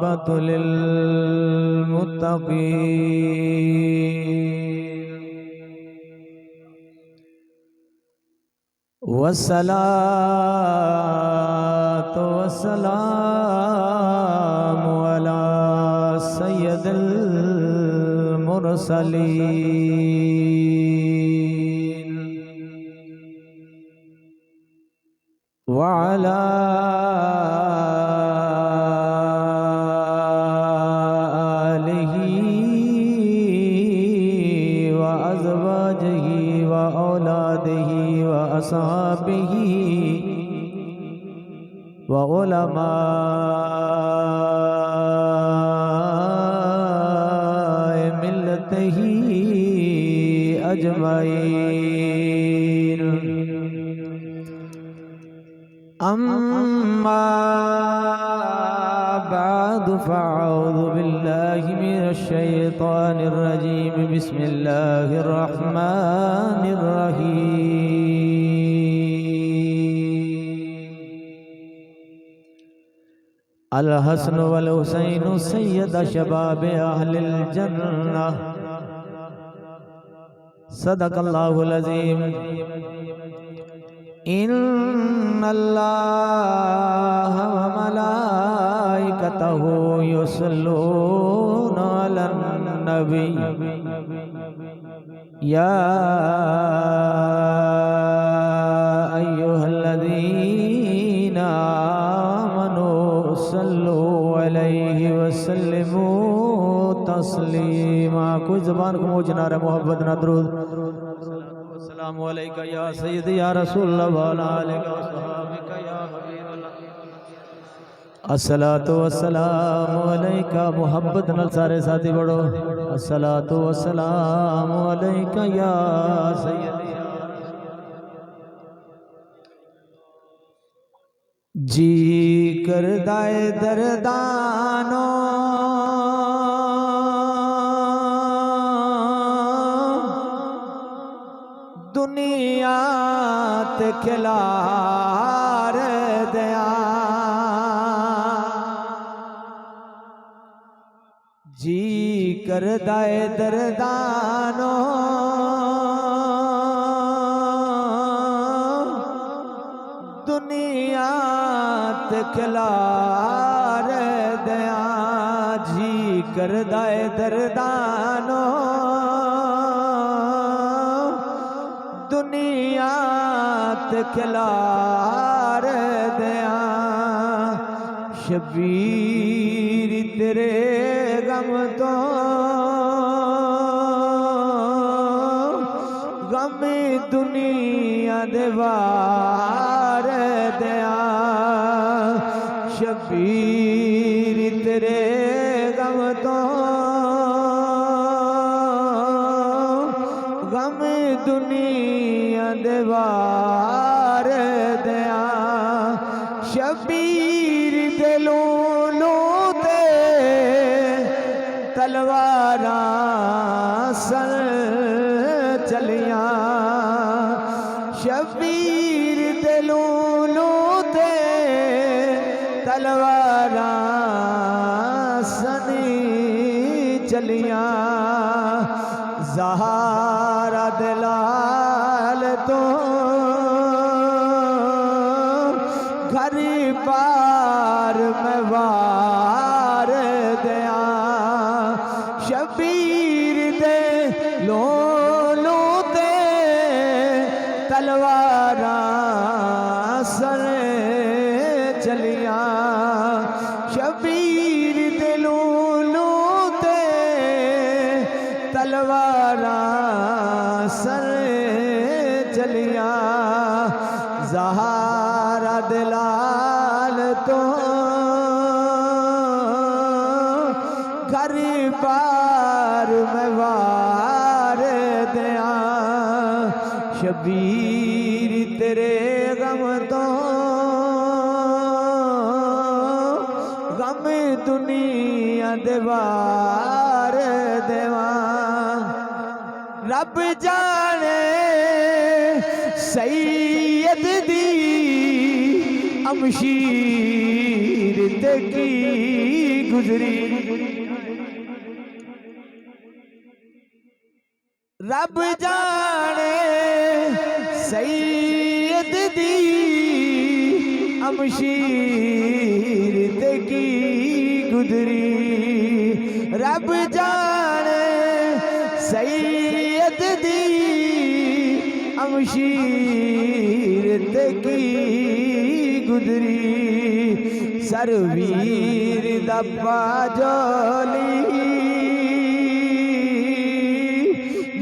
आक़िबतुल मुत्तक़ीन वस्सलातु वस्सलामु अला सय्यदिल मुरसलीन व अला आलिही व अज़वाजिही व औलादिही व असहाबिही व उलमाए मिल्लतिही अजमईन अम्मा बाद फ़अऊज़ु बिल्लाहि मिनश शैतानिर रजीम बिस्मिल्लाहिर रहमानिर रहीम अल हसन वल हुसैन सय्यद शबाब अहलिल जन्नह सदक़ल्लाहुल अज़ीम इन्नल्लाह व मलाइकतहु युसल्लूना अलन नबी या अय्युहल्लज़ीना आमनू सल्लू अलैहि वसल्लिमू तस्लीमा। कोई ज़बान को मोजना रहा मोहब्बत ना दरूद अस्सलामु अलैका या सय्यदी या रसूलल्लाह व अला आलिका व सहाबिका या हबीबल्लाह अस्सलातु वस्सलामु अलैका। मोहब्बत नाल सारे साथी पढ़ो अस्सलातु वस्सलामु अलैका या सय्यदी जी करदाए दरदानो दुनिया ते खिलार दिया जी करदाए दरदानो दुनिया ते खिलार दिया जी करदाए दरदानो दुनिया ते खिलार दिया शबीर तेरे गम तो गम दुनिया दे वार दिया शबीर तेरे गम तो गम दुनिया दे वार दिया शबीर दे लोलो दे तलवारां सन चलियां शबीर दे लोलो दे तलवारां सन चलियां ज़हरा दलाल तो घर पार में वार दिया शबीर दे लोलो दे तलवारां सर चलियां शबीर दे लोलो दे तलवारां सर चलियां ज़हरा दलाल तो घर पार में वार दिया शबीर तेरे गम तो गम दुनिया दे वार देवा रब जाने सैयद दी अमशीर ते की गुजरी रब जाने सैयद दी अमशीर ते की गुजरी रब जाने सैयद दी अमशीर ते की गुजरी सरवीर दब्बा जोली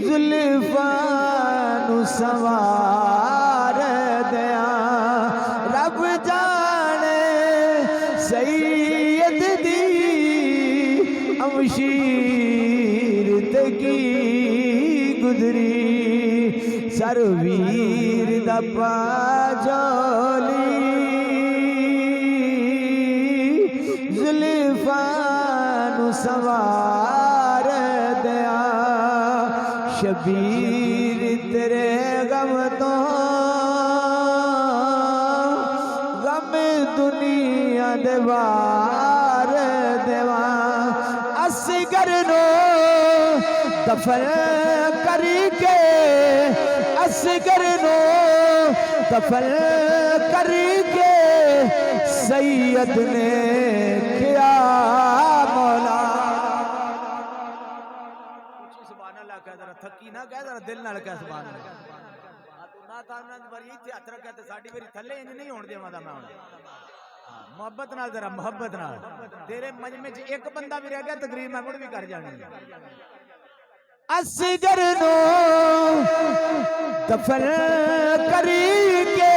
जुल्फानु सवार दया रब जाने सैयद दी अमशीर ते की गुजरी सरवीर दब्बा जोली जुल्फानु सवार दया शबीर तेरे गम तो गम दुनिया देवार देवा असगर नो दफन करके असगर नो दफन करके सैयद ने किया मौला थकी ना कह जरा दिल नाल कह सुभान अल्लाह तू ना ताना बारी इथे हथ रखा ते साडी बारी थल्ले इंज नहीं होण देवांदा मैं हुण मोहब्बत नाल जरा मोहब्बत नाल तेरे मजमे च एक बंदा भी रह गया तकरीर मैं मुड़ भी कर जानी असगर नो दफन करके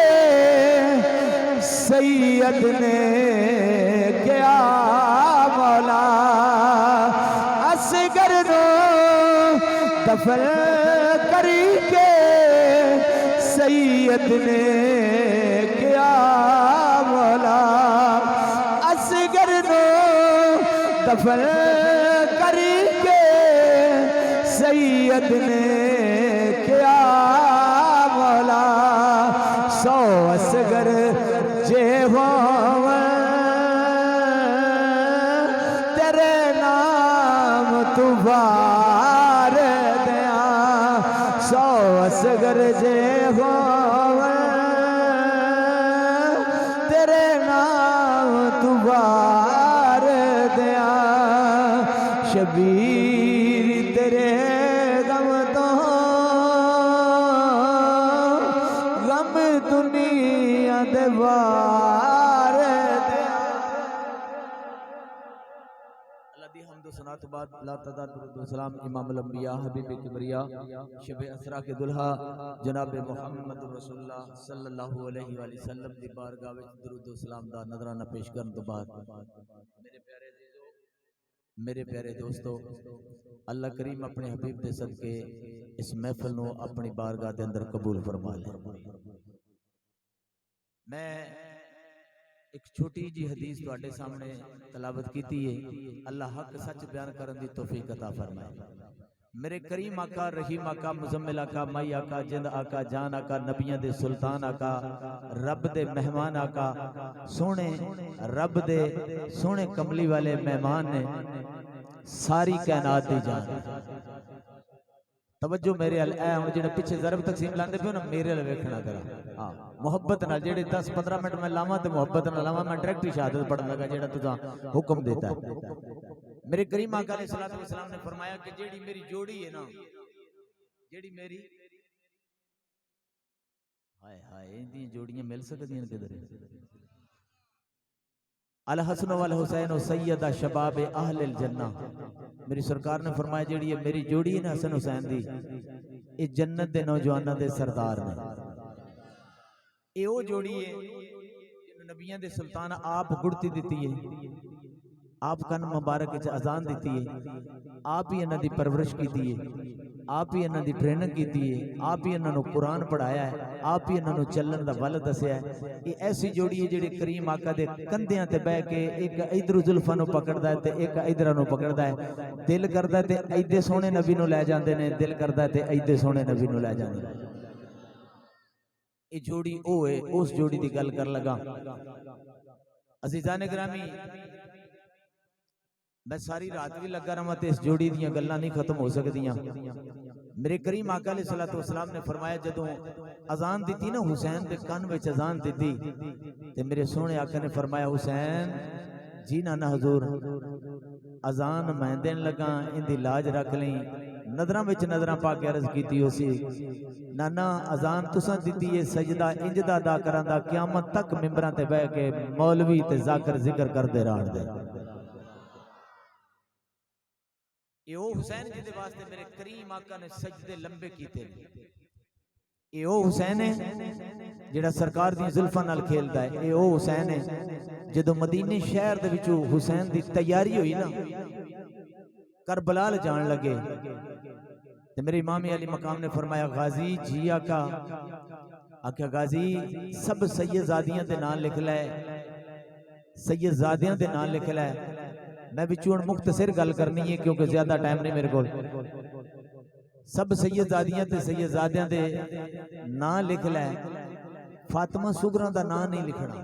सैयद ने क्या मौला असगर नो दफन करके सैयद ने क्या मौला असगर नो दफन करके सैयद ने क्या मौला सौ असगर जे हो तेरे नाम तुबार दया सौ असगर जे हो तेरे नाम तुबार दया शबीर तेरे गम तो गम दुनिया देवार दया अल्लाह दी हमद सना तो बाद ला तदा दुरूद सलाम इमाम अल-अंबिया हबीब किबरिया शब असरा के दुल्हा जनाब मुहम्मद रसूलुल्लाह सल्लल्लाहु अलैहि वसल्लम दी बारगाह विच दुरूद सलाम दा नजराना पेश करन तो बाद मेरे प्यारे दोस्तों अल्लाह करीम अपने हबीब दे सदके इस महफिल नूं अपनी बारगाह दे अंदर कबूल फरमा ले। मैं एक छोटी जी हदीस तुहाडे सामने तलावत कीती है अल्लाह हक सच बयान करन दी तौफीक अता फरमाए। मेरे करीम आका रहीम आका मुजम्मिल आका माई आका जिंद आका जान आका नबियां दे सुल्तान आका रब दे मेहमान आका सोने रब दे सोने कमली वाले मेहमान ने सारी कायनात दी जान तवज्जो मेरे अल ए हुण जेड़े पिछे ज़रब तकसीम लांदे पियो ना मेरे अल वेखना जरा हां मोहब्बत नाल जेड़े 10-15 मिनट मैं लावां ते मोहब्बत नाल लावां मैं डायरेक्ट शहादत पढ़न लगा जेड़ा तुसा हुक्म देता है। मेरे करीम आका अलैहिस्सलातु वस्सलाम ने फरमाया कि जेड़ी मेरी जोड़ी है ना जेड़ी मेरी हाय हाय इंदी जोड़ियां मिल सकदियां किधर अल हसन वल हुसैन सैयदा शबाब अहल जन्ना मेरी सरकार ने फरमाया जेड़ी है मेरी जोड़ी है ना हसन हुसैन दी ये जन्नत दे नौजवानों दे सरदार ने ये वो जोड़ी है जिन्होंने नबियां दे सुल्तान आप गुड़ती दी है आप कन मुबारक अजान दी है आप ही इन्हां दी परवरिश की है आप ही इन्हां दी ट्रेनिंग की है आप ही इन्हां नूं कुरान पढ़ाया है आप ही इन्हां नूं चलन दा वल दस्या है। ये ऐसी जोड़ी है जिहड़ी करीम आका दे कंधियां ते बैठ के एक इधर जुल्फां नूं पकड़दा है ते एक इधर नूं पकड़दा है दिल करदा ते ऐदे सोहणे नबी नूं लै जांदे ने दिल करदा ते ऐदे सोहणे नबी नूं लै जांदे ने। ये जोड़ी ओ है उस जोड़ी दी गल कर लगा अजीज़ान गिरामी, मैं सारी रात भी लगा रहा तो इस जोड़ी दी गल्लां नहीं खत्म हो सकदियां। मेरे करीम आका अलैहिस्सलातु वस्सलाम ने फरमाया जदों अजान दी ना हुसैन के कन में अजान दी ते मेरे सोहने आका ने फरमाया हुसैन जी नाना हजूर अजान मैं देन लगा इनकी लाज रख ली। नजर में नजर पा के अर्ज की उसी नाना अजान तुसा दी है सजदा इंज दा अदा करां क़यामत तक मिंबरां ते बह के मौलवी ते जाकर जिक्र करते रहण दे। ये ओ हुसैन जी दे वास्ते मेरे करीम आका ने सजदे लंबे कीते। ये ओ हुसैन है जिहड़ा सरकार दी जुल्फां नाल खेलदा है। ये ओ हुसैन है जदों मदीने शहर दे विचों हुसैन दी तैयारी हुई ना करबला जान लगे ते मेरे इमाम अली मकाम ने फरमाया गाजी जी आका आख्या गाजी सब सैयदजादियां दे नाम लिख लै, सैयदजादियां दे नाम लिख लै। मैं विचों मुख्तसर गल करनी है क्योंकि ज्यादा टाइम नहीं मेरे को। सब सैयदजादियां ते सैयदजादियां दे नाम लिख लै, फातिमा सुगरा दा नाम नहीं लिखना।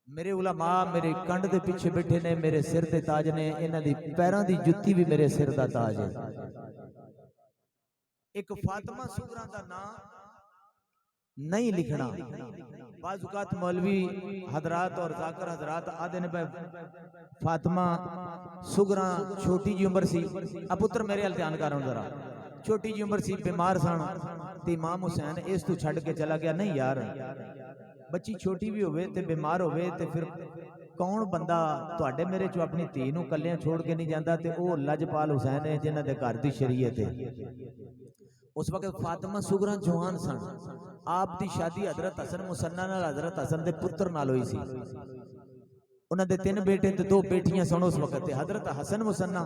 मेरे उलमा मेरे कंड दे पीछे बैठे ने, मेरे सिर दे ताज ने, इन्हां दी पैरां दी जुत्ती भी मेरे सिर दा ताज है। एक फातिमा सुगरा दा नाम नहीं लिखना। बाज़ मौलवी हजरात और जाकर हजरात आदे ने फातिमा सुगरा छोटी जी उम्र सी। अब पुत्र मेरे हाल ध्यान कर जरा, छोटी जी उम्र सी, बीमार सन ते इमाम हुसैन इस तू छड़ के चला गया। नहीं यार, बच्ची छोटी भी होवे ते बीमार होवे ते फिर कौन बंदा तुहाडे मेरे चो अपनी धी नूं कल्लियां छोड़ के नहीं जाता। ते ओ लजपाल हुसैन है जिन्हां दे घर दी शरीयत है। उस वक्त फातिमा सुगरा जवान सन। आप दी शादी हजरत हसन मुसन्ना नाल हजरत हसन दे पुत्र नाल हुई सी। उन्हां दे 3 बेटे ते 2 बेटियां सन उस वक्त। हजरत हसन मुसन्ना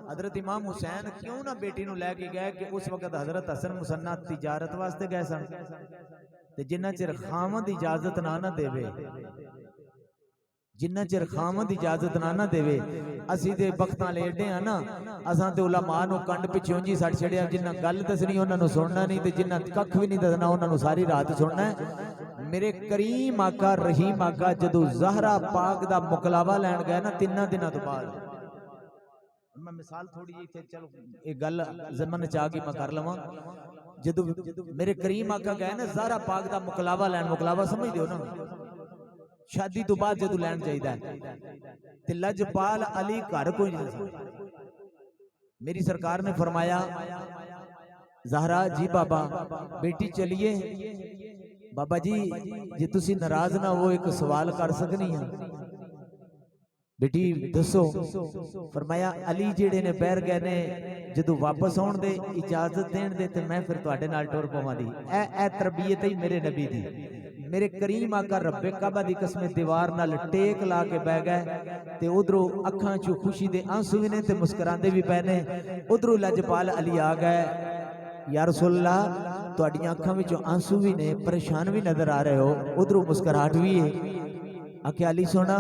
हजरत इमाम हुसैन क्यों ना बेटी नूं लैके गए कि उस वक्त हजरत हसन मुसन्ना तिजारत वास्ते गए सन ते जिन्ना चिर खामद इजाजत ना देवे, जिन्ना चिर खामद इजाजत ना देवे असी ते बख्तां लेडे आ ना। असां ते उलमा नूं कंड पिछे उंजी सट छड़िया, जिन्ना गल दसनी उन्हां नूं सुनना नहीं ते जिन्ना कख भी नहीं दसना उन्हां नूं सारी रात सुनना है। मेरे करीम आका रहीम आका जदों ज़हरा पाक दा मुकलावा लैण गए ना 3 दिनां तो बाद, मैं मिसाल थोड़ी जी इत्थे चलो एक गल ज़मन च आ गई मैं कर लवां। जदों मेरे करीम आका गए ना ज़हरा पाक दा मुकलावा लैण, मुकलावा समझ दिओ ना शादी तो बाद जदों लैण जाईदा ते लजपाल अली घर कोई नहीं सी। मेरी सरकार ने फरमाया ज़हरा जी बाबा बेटी चलिए। बाबा जी जे तुसी नाराज ना हो एक सवाल कर सकनी है। बेटी दसो। फरमाया अली जेड़े ने पैर गए ने जदों वापस आउण दे इजाजत देण दे ते मैं फिर तुहाडे नाल टुर पवां दी। ए तरबियत ही मेरे नबी दी। मेरे करीम आका रब्बे काबा दी कसम दीवार नाल टेक ला के बह गए ते उधरों अखां चों खुशी दे आंसू भी ने ते मुस्कुरांदे भी पए ने। उधरों लजपाल अली आ गए, या रसूलल्लाह तुहाडीआं अखां विचों आंसू भी ने, परेशान भी नजर आ रहे हो, उधरों मुस्कुराहट भी है। आख्या अली सोना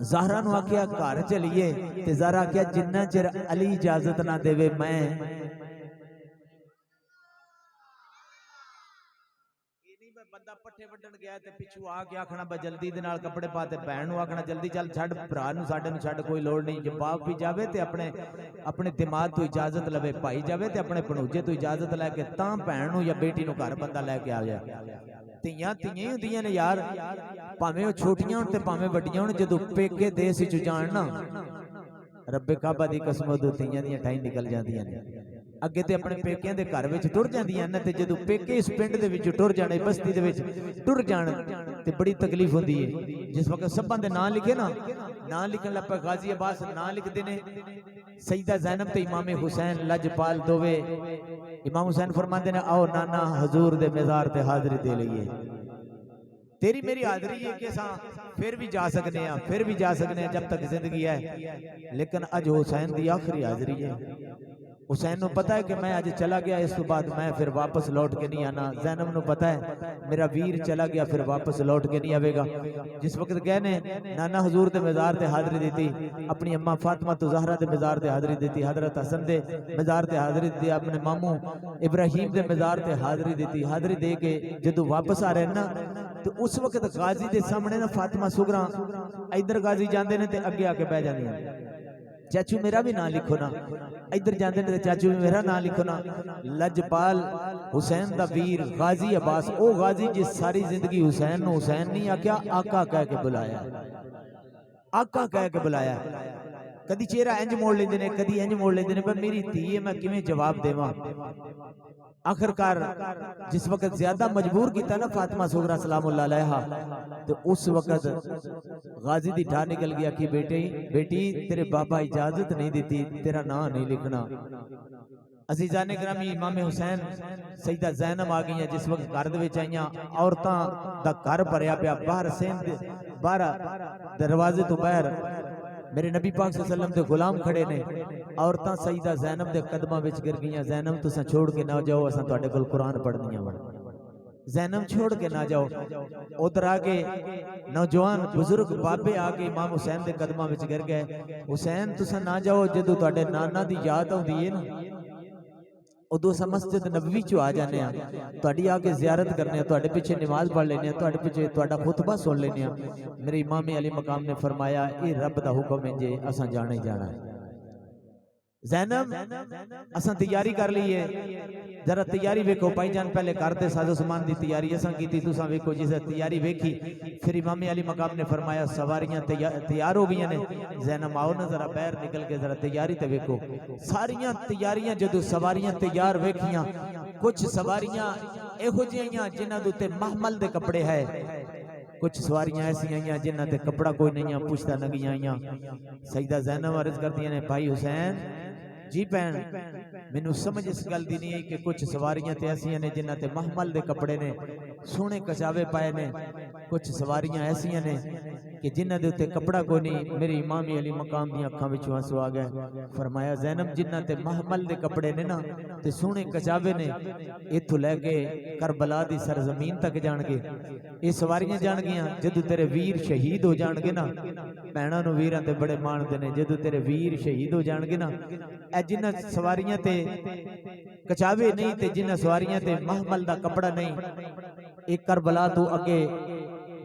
ज़हरा नूं आख्या घर चलिए ते ज़हरा आख्या जिन्ना चिर अली इजाजत ना देवे मैं बंदा पट्ठे वड्डण गया ते पिछू आके आखना बा जल्दी दे नाल कपड़े पा ते भैन नूं आखना जल्दी चल छड़ भरा नूं साडे नूं छड़, कोई लोड़ नहीं। जब बाप भी जावे ते अपने दिमाग तो इजाजत लवे, भाई जावे ते अपने भणूजे तो इजाजत लैके तां भैन नूं या बेटी नूं घर बंदा लैके आ जाए। धीआं धीआं ही हुंदियां ने यार, भावें ओह छोटियां होण ते भावें वड्डियां होण, जदों पेके देश विच जाण ना रब्बे काबा दी कसम उदों धीआं दीआं ठाई निकल जांदियां ने। अगे ते अपने पेकियां दे घर विच टुर जांदियां ने ते जदों पेके इस पिंड दे विच टुर जाणे, बस्ती दे विच टुर जाण ते बड़ी तकलीफ हुंदी है। जिस वक्त सब्बां दे नाम लिखे ना, नाम लिखण लग पे गाजी अब्बास नाम लिखदे ने, सईदा ज़ैनब ते इमाम हुसैन लजपाल दोवे। इमाम हुसैन फरमांदे ने आओ नाना हजूर दे मज़ार ते हाज़री दे लईए। तेरी मेरी हाज़री है कि असां फिर भी जा सकने हैं, फिर भी जा सकने हैं जब तक जिंदगी है, लेकिन अज हुसैन दी आखिरी हाज़री है। हुसैन नूं पता है कि मैं अज चला गया, इस तो बाद मैं फिर वापस लौट के नहीं आना। ज़ैनब नूं पता है मेरा वीर चला गया, फिर वापस लौट के नहीं आवेगा। जिस वक्त गए ने नाना हजूर दे मज़ार ते हाज़री दी, अपनी अम्मा फातिमा तो ज़हरा दे मज़ार ते हाज़री दी, हजरत हसन दे मज़ार ते हाज़री दी, अपने मामू इब्राहिम दे मज़ार ते हाज़री दी। हाज़री दे के जदों वापस आ रहे ना तो उस वक्त गाजी के सामने ना फातिमा सुगरा इधर गाजी जाते हैं तो अगे आके बह जांदियां, चाचू मेरा भी नाम लिखो ना, इधर जाते हैं चाचू मेरा नाम लिखो ना। लजपाल हुसैन दा वीर गाजी अब्बास, ओ गाजी जिस सारी जिंदगी हुसैन नूं हुसैन नहीं आख्या, आका कह के बुलाया, आका कह के बुलाया। कदी चेहरा इंज मोड़ लेंदे ने, कदी इंज मोड़ लेंदे ने, पर मेरी धी है मैं किवें जवाब देवां। आखिरकार जिस वक्त ज्यादा मजबूर किया ना फातिमा सुगरा सलामुल्लाह अलैहा, तो उस वक्त गाजी दी ठा निकल गया कि बेटे बेटी तेरे बाबा इजाजत नहीं दी, तेरा नाम नहीं लिखना। अजीजाने ग्रामी इमाम हुसैन सईदा ज़ैनब आ गई जिस वक्त घर दे विच आईयां, औरतां दा घर भरिया पिया, बाहर सेंध बाहर दरवाजे तो बाहर मेरे नबी पाक सल्लल्लाहु अलैहि वसल्लम दे गुलाम खड़े ने। औरतां सईदा ज़ैनब दे कदमां विच गिर गईयां, ज़ैनब तुसां छोड़ के ना जाओ, असां तुहाडे कोल कुरान पढ़नियां वा, ज़ैनब छोड़ के ना जाओ। उधर आके नौजवान बुजुर्ग बाबे आके इमाम हुसैन दे कदमां विच गिर गए। हुसैन तुसां ना जाओ, जदों तुहाडे नाना दी याद आउंदी है ना, उदों असां मस्जिद नबवी चो आ जाने, तुहाडी आके ज़ियारत करने, तुहाडे पिछे नमाज पढ़ लेने, तुहाडे पिछे तुहाडा खुतबा सुन लेने। मेरे इमाम अली मकाम ने फरमाया ये रब दा हुक्म है जे असां जाना ही जाना है। ज़ैनब असां तैयारी कर ली है, जरा तैयारी वेखो भाईजान, पहले करते साजो सामान की तैयारी असां की, तुसां वेखो। जिस तैयारी वेखी फिर इमाम अली मकाम ने फरमाया सवारियां तैयार हो गई ने, ज़ैनब आओ ना जरा बाहर निकल के जरा तैयारी तो वेखो। सारियां तैयारियां जदों सवारियां तैयार वेखियां, कुछ सवारियां इहो जिहियां जिन्हां दे उत्ते महमल दे कपड़े है, कुछ सवारियां ऐसी आईयां जिन्हां ते कपड़ा कोई नहीं, पुछता नगियां आईयां। सईदा ज़ैनब अर्ज करदियां ने भाई हुसैन जी भैन मैनू समझ इस गल दी नहीं है कि कुछ सवारियां ते ऐसियां ने जिन्हां ते महमल दे कपड़े ने, सोहने कचावे पाए ने, कुछ सवारियां ऐसियां ने कि जिन्हां दे उत्ते कपड़ा कोई नहीं। मेरे इमाम अली मकाम दी अखां विचों आंसू आ गए। फरमाया ज़ैनब जिन्हां ते महमल दे कपड़े ने ना ते सोहने कचावे ने, इत्थों लैके करबला दी सरजमीन तक जाणगे, ये सवारियां जाणगियां जदों तेरे वीर शहीद हो जाणगे ना। भैणां नूं वीरां ते बड़े माणदे ने, जदों तेरे वीर शहीद हो जाणगे ना, ए जिन्हां सवारियां ते कचावे नहीं ते जिन्हां सवारियां ते महमल दा कपड़ा नहीं, एक करबला तो अगे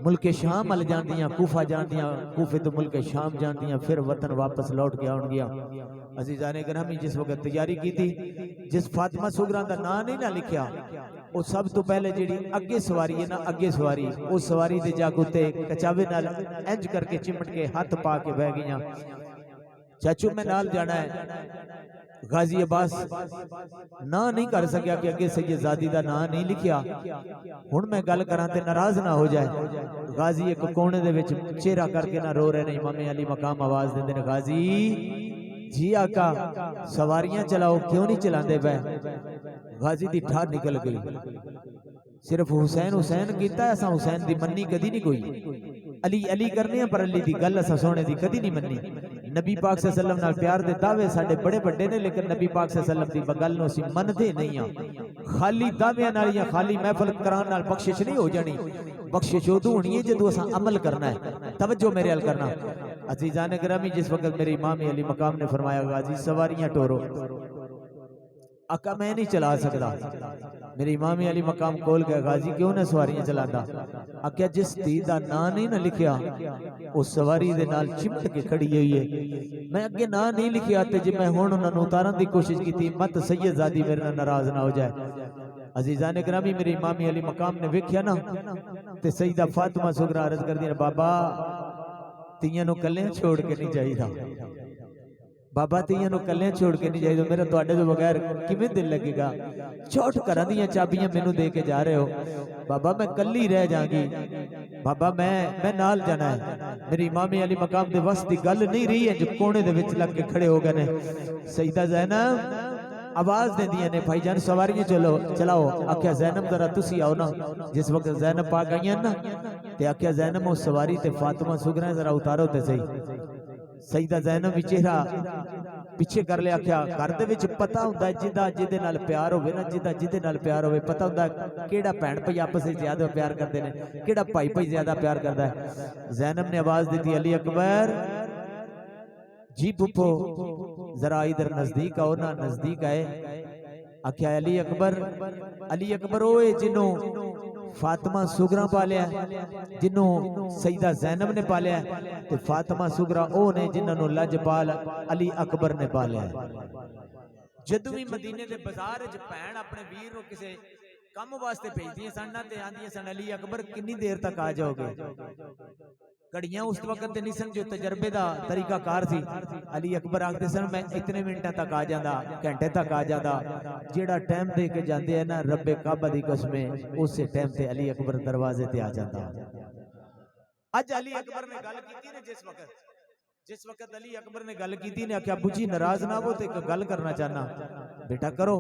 मुल्के शाम अल जांदियां, कूफा जांदियां, कूफे तो मुल्के शाम जांदियां, फिर वतन वापस लौट के आउणगियां। अज़ीज़ाने गिरामी जिस वक्त तैयारी की थी, जिस फातिमा सुगरा का नाम नहीं ना लिखिया, वो सब तो पहले जी अगे सवारी है ना, अगे सवारी उस सवारी के जागुते कचावे नाल इंज करके चिमट के हाथ पा के बह गईयां। चाचू मैं नाल जाना है। गाजी अब्बास ना नहीं कर सकिया कि अगे सैयदजादी का नाम नहीं लिखिया, हुण मैं गल करा ते नाराज ना हो जाए। गाजी एक कोने दे विच चेहरा करके ना रो रहे ने। इमाम अली मकाम आवाज देंदे ने गाजी जी आका सवारियां चलाओ, क्यों नहीं चलाते पे? गाजी दी ठार निकल गई। सिर्फ हुसैन हुसैन कीता, असा हुसैन दी मन्नी कदी नहीं कोई। अली अली करने पर अली दी गल असा सोने दी कदी नहीं मन्नी। नबी पाक सल्लल्लाहु अलैहि वसल्लम नाल प्यार दे दावे साडे बड़े बड़े ने, लेकिन नबी पाक सल्लल्लाहु अलैहि वसल्लम दी गल नूं असीं मनदे नहीं हां। खाली दावियां नाल या खाली महफल करान नाल बख्शिश नहीं हो जानी। बख्शिश उदों होनी है जदों असां अमल करना है। तवज्जो मेरे अल करना। अज़ीज़ान गिरामी जिस वक्त मेरे इमाम अली मकाम ने फरमाया गाजी सवारियां टोरो, आका मैं नहीं चला सकता। मेरे इमाम अली मकाम कोल गया, गाजी क्यों ना सवारियां चलाता? आख्या जिस धी दा नां नहीं ना लिखिया उस सवारी दे नाल चिमट के खड़ी हुई है। मैं अगे नां नहीं लिखिया ते जे मैं हुण उन्हां नूं उतारन दी कोशिश की मत सैयदजादी मेरे नाल नाराज ना हो जाए। अज़ीज़ान गिरामी मेरे इमाम अली मकाम ने वेख्या ना ते सईदा फातिमा सुगरा अर्ज कर दी, बाबा तियां नूं कल्ले छोड़ के नहीं जाईदा। बाबा तियां नूं कल्ले छोड़ के नहीं जाईदा। मेरा तुहाडे तो बगैर किवें दिल लगेगा? चौट घरां दीयां चाबियां मैनूं दे के जा रहे हो। बाबा मैं कल्ली रह जागी, बाबा मैं नाल जाना है। मेरी इमाम अली मकाम दे वस दी गल नहीं रही है जो कोने दे विच लग के खड़े हो गए ने। सईदा ज़ैनब आवाज देंदियां ने, भाईजान सवारियां चलो चलाओ। आख्या ज़ैनब जरा तुसी आओ ना। जिस वक्त ज़ैनब पा गई ना ते आख्या ज़ैनब उस सवारी ते फातिमा सुगरा जरा उतारो ते सही। सईदा ज़ैनब भी चेहरा पिछे कर लिया। आख्या घर दे विच पता हुंदा जिदा जिदे नाल प्यार होवे ना, जिदा जिदे नाल प्यार होवे पता हुंदा केड़ा भैण भाई आपस में ज्यादा प्यार करते ने, केड़ा भाई भाई ज्यादा प्यार करता है। ज़ैनब ने आवाज दी थी, अली अकबर जी पुप्पो जरा इधर नजदीक आओ ना। नजदीक आए। आख्या अली अकबर ओए जिन्हों फातिमा सुगरा पालिया जिन्हों सईदा ज़ैनब ने पालिया ते फातिमा सुगरा ओ ने जिन्होंने लजपाल अली अकबर ने पालिया। जदों भी मदीने के बाजार च भैन अपने वीर नूं किसे काम वास्ते भेजदियां सन ते आंदियां सन अली अकबर कितनी देर तक आ जाओगे। घड़ियां उस वक्त नहीं सन जो तजर्बे का तरीकाकार सी। अली अकबर आखते सन मैं इतने मिनटों तक आ जाता, घंटे तक आ जाता। जेड़ा टाइम दे के जाते हैं ना रब्बे काबा दी कसमे उस टाइम से अली अकबर दरवाजे ते आ जाता। अज अली अकबर ने गल की ने जिस वक्त अली अकबर ने गल की ने आख्या बुझी नाराज ना हो तो एक गल करना चाहना बेटा करो।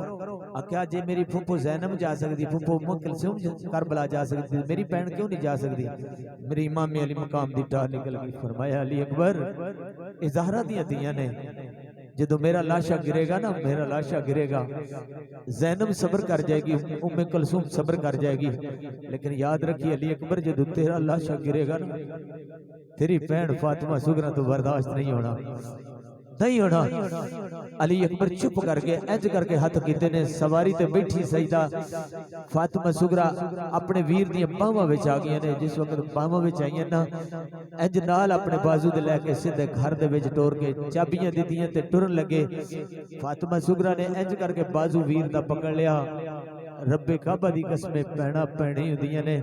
आख्या जे मेरी फुफो ज़ैनब जा सकती, फुफो उम्म कुलसूम करबला जा सकती, मेरी भैन क्यों नहीं जा सकती? मेरी इमाम अली मकाम दी टाह निकल गई। फरमाया अली अकबर ये ज़हरा दी धीआं ने, जदों मेरा लाशा गिरेगा ना, मेरा लाशा गिरेगा ज़ैनब सब्र कर जाएगी, उम्मे कुलसूम सब्र कर जाएगी, लेकिन याद रखिए अली अकबर जदों तेरा लाशा गिरेगा ना तेरी भैन फातिमा सुगरा तो बर्दाश्त नहीं होना, नहीं होना। अली अकबर चुप करके इंज करके हथ कीते ने। सवारी ते बैठी सईदा फातिमा सुगरा अपने वीर दी बाहां विच आ गई ने। जिस वक्त बाहां विच आईयां ना इंज नाल अपने बाजू दे लैके सीधे घर दे विच टोर के चाबियां दित्तियां ते टुरन लगे। फातिमा सुगरा ने इंज करके बाजू वीर दा पकड़ लिया। रब्बे काबा दी कसमे भैणां भैणी हुंदियां ने,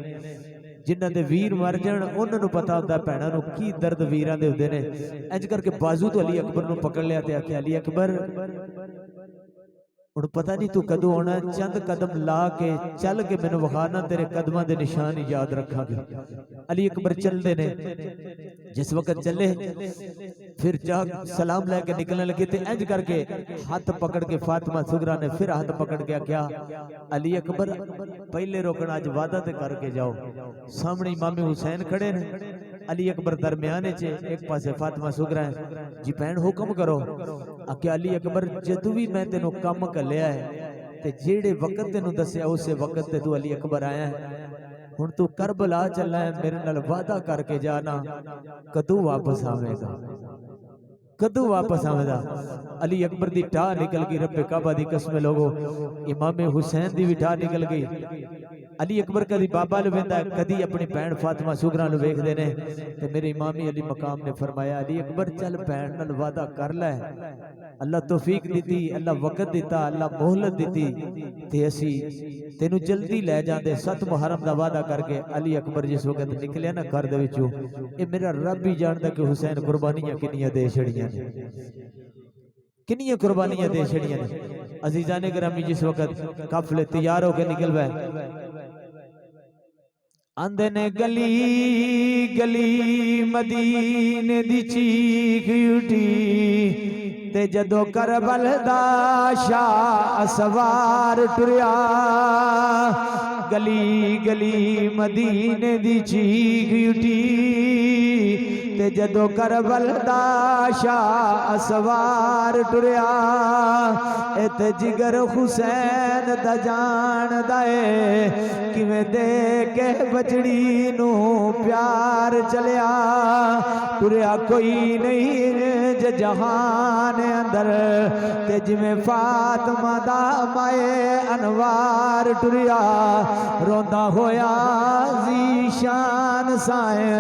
जिन्हां दे वीर मर जाण उन्हां नूं पता हुंदा भैणां नूं की दर्द वीरां दे हुंदे ने। इंज करके बाजू तो अली अकबर नूं पकड़ लिया ते आख्या अली अकबर हुण पता नहीं तू कदों आना, चंद कदम ला के चल के मैनूं विखाना, तेरे कदमां दे निशान याद रखांगे। अली अकबर चलदे ने। जिस वक्त चले फिर जा सलाम लैके निकलने लगे तो इंज करके हाथ पकड़ के फातिमा सुगरा ने फिर हाथ पकड़ के आख्या अली अकबर पहले रोकना, अज वादा ते करके जाओ। सामने इमाम हुसैन खड़े ने, अली अकबर दरम्यान च, एक पासे फातिमा सुगरा है। जी भैन हुक्म करो। आख्या अली अकबर जदों भी मैं तेनों कम कलिया है ते जेड़े वक्त तेनों दसिया उस वक्त ते तू अली अकबर आया है, हुण तू करबला चलना है, मेरे नाल वादा करके जाना कदों वापस आवेगा, कदों वापस आवेगा। अली अकबर दी टाह निकल गई। रब्बे काबा दी कसम लोगो इमाम हुसैन दी भी टाह निकल गई। अली अकबर कदी बाबा नु वेंदा, कदी अपनी भैन फातिमा सुगरा नु वेखदे ने। ते मेरे इमामी अली मकाम ने फरमाया अली अकबर चल भैन नाल वादा कर लै, अल्लाह तौफीक दी, अल्लाह वक्त दिता, अल्लाह मोहलत दी ते असी तेनू जल्दी लै जांदे। 7 मुहर्रम दा वादा करके अली अकबर जिस वक्त निकलिया ना घर दे विचों, ए मेरा रब ही जानदा कि हुसैन कुर्बानियां किन्नियां दे छड़ियां ने, किन्नियां कुर्बानियां दे छड़ियां ने। अजीज़ान गिरामी जिस वक्त काफिले तैयार होकर निकल गए, आंदे ने गली गली मदीने दी चीख उठी ते जदों करबल दा शाह सवार टुरिया। गली गली मदीने दी चीख उठी ते जदों करबल दा शाह सवार टुरिया। इते जिगर हुसैन दा जान दाए किवें दे के बजड़ी नू प्यार चलिया। टुरिया कोई नहीं जे जहान अंदर ते जिवें फातिमा दा माए अनवार टुरिया। रोंदा होया ज़ीशान साए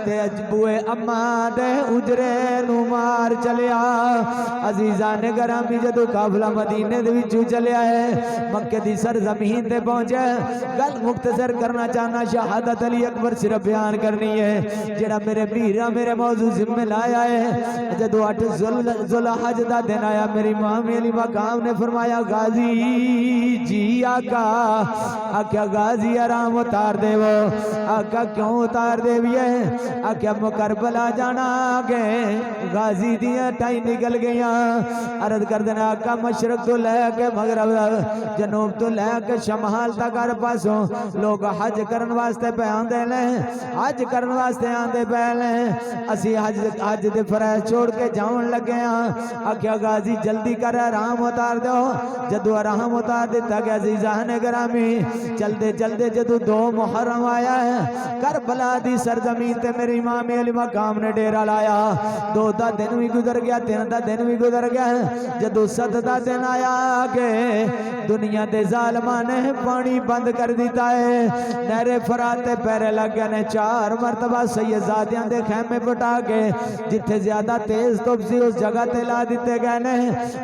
ते अजबुए अम्मा दे उजरे नू मार चलिया। अजीज़ान गिरामी जदों काफिला मदीने दे विचों चलिया है, मक्के दी सरजमीन ते पहुंचे। गल मुख्तसर करना चाहना, शहादत अली अकबर सिर्फ बयान करनी है जेड़ा मेरे मीरा मेरे मौजू जिम्मे लाया है। जदों 8 ज़ुल्हज दा दिन आया, मेरी इमाम अली मकाम ने फरमाया गाजी जी आका। आख्या गाजी आराम उतार देवो। आका क्यों उतार देविए? आख्या करबला जाना आगे गाजी दियां टाई निकल गई। अर्ज कर देना आका मशरक तो लैके मगरब जनूब तो लैके शमाल तक हर पासों लोग हज करने वास्ते पे आंदे ने, हज करने वास्ते आंदे पे ने। असी हज दे फरज छोड़ के जावन लगे हाँ। आख्या गाजी जल्दी कर आराम उतार दो। जदों आराम उतार दिता गया अज़ीज़ान गिरामी, चलते चलते जदों 2 मुहर्रम आया है, करबला दी सरजमीन ते मेरे इमाम अली मकाम ने डेरा लाया। 2 दा दिन भी गुजर गया, 3 दा दिन भी गुजर गया। जदों 7 दा दिन आया के दुनिया दे जालमां ने पानी बंद कर दिता है। नहरे फरात ते पैरे लग गए ने। 4 मरतबा सैयदजादियां दे खैमे पटा के जिथे ज्यादा तेज धुप सी उस जगह ते ला दिते गए ने।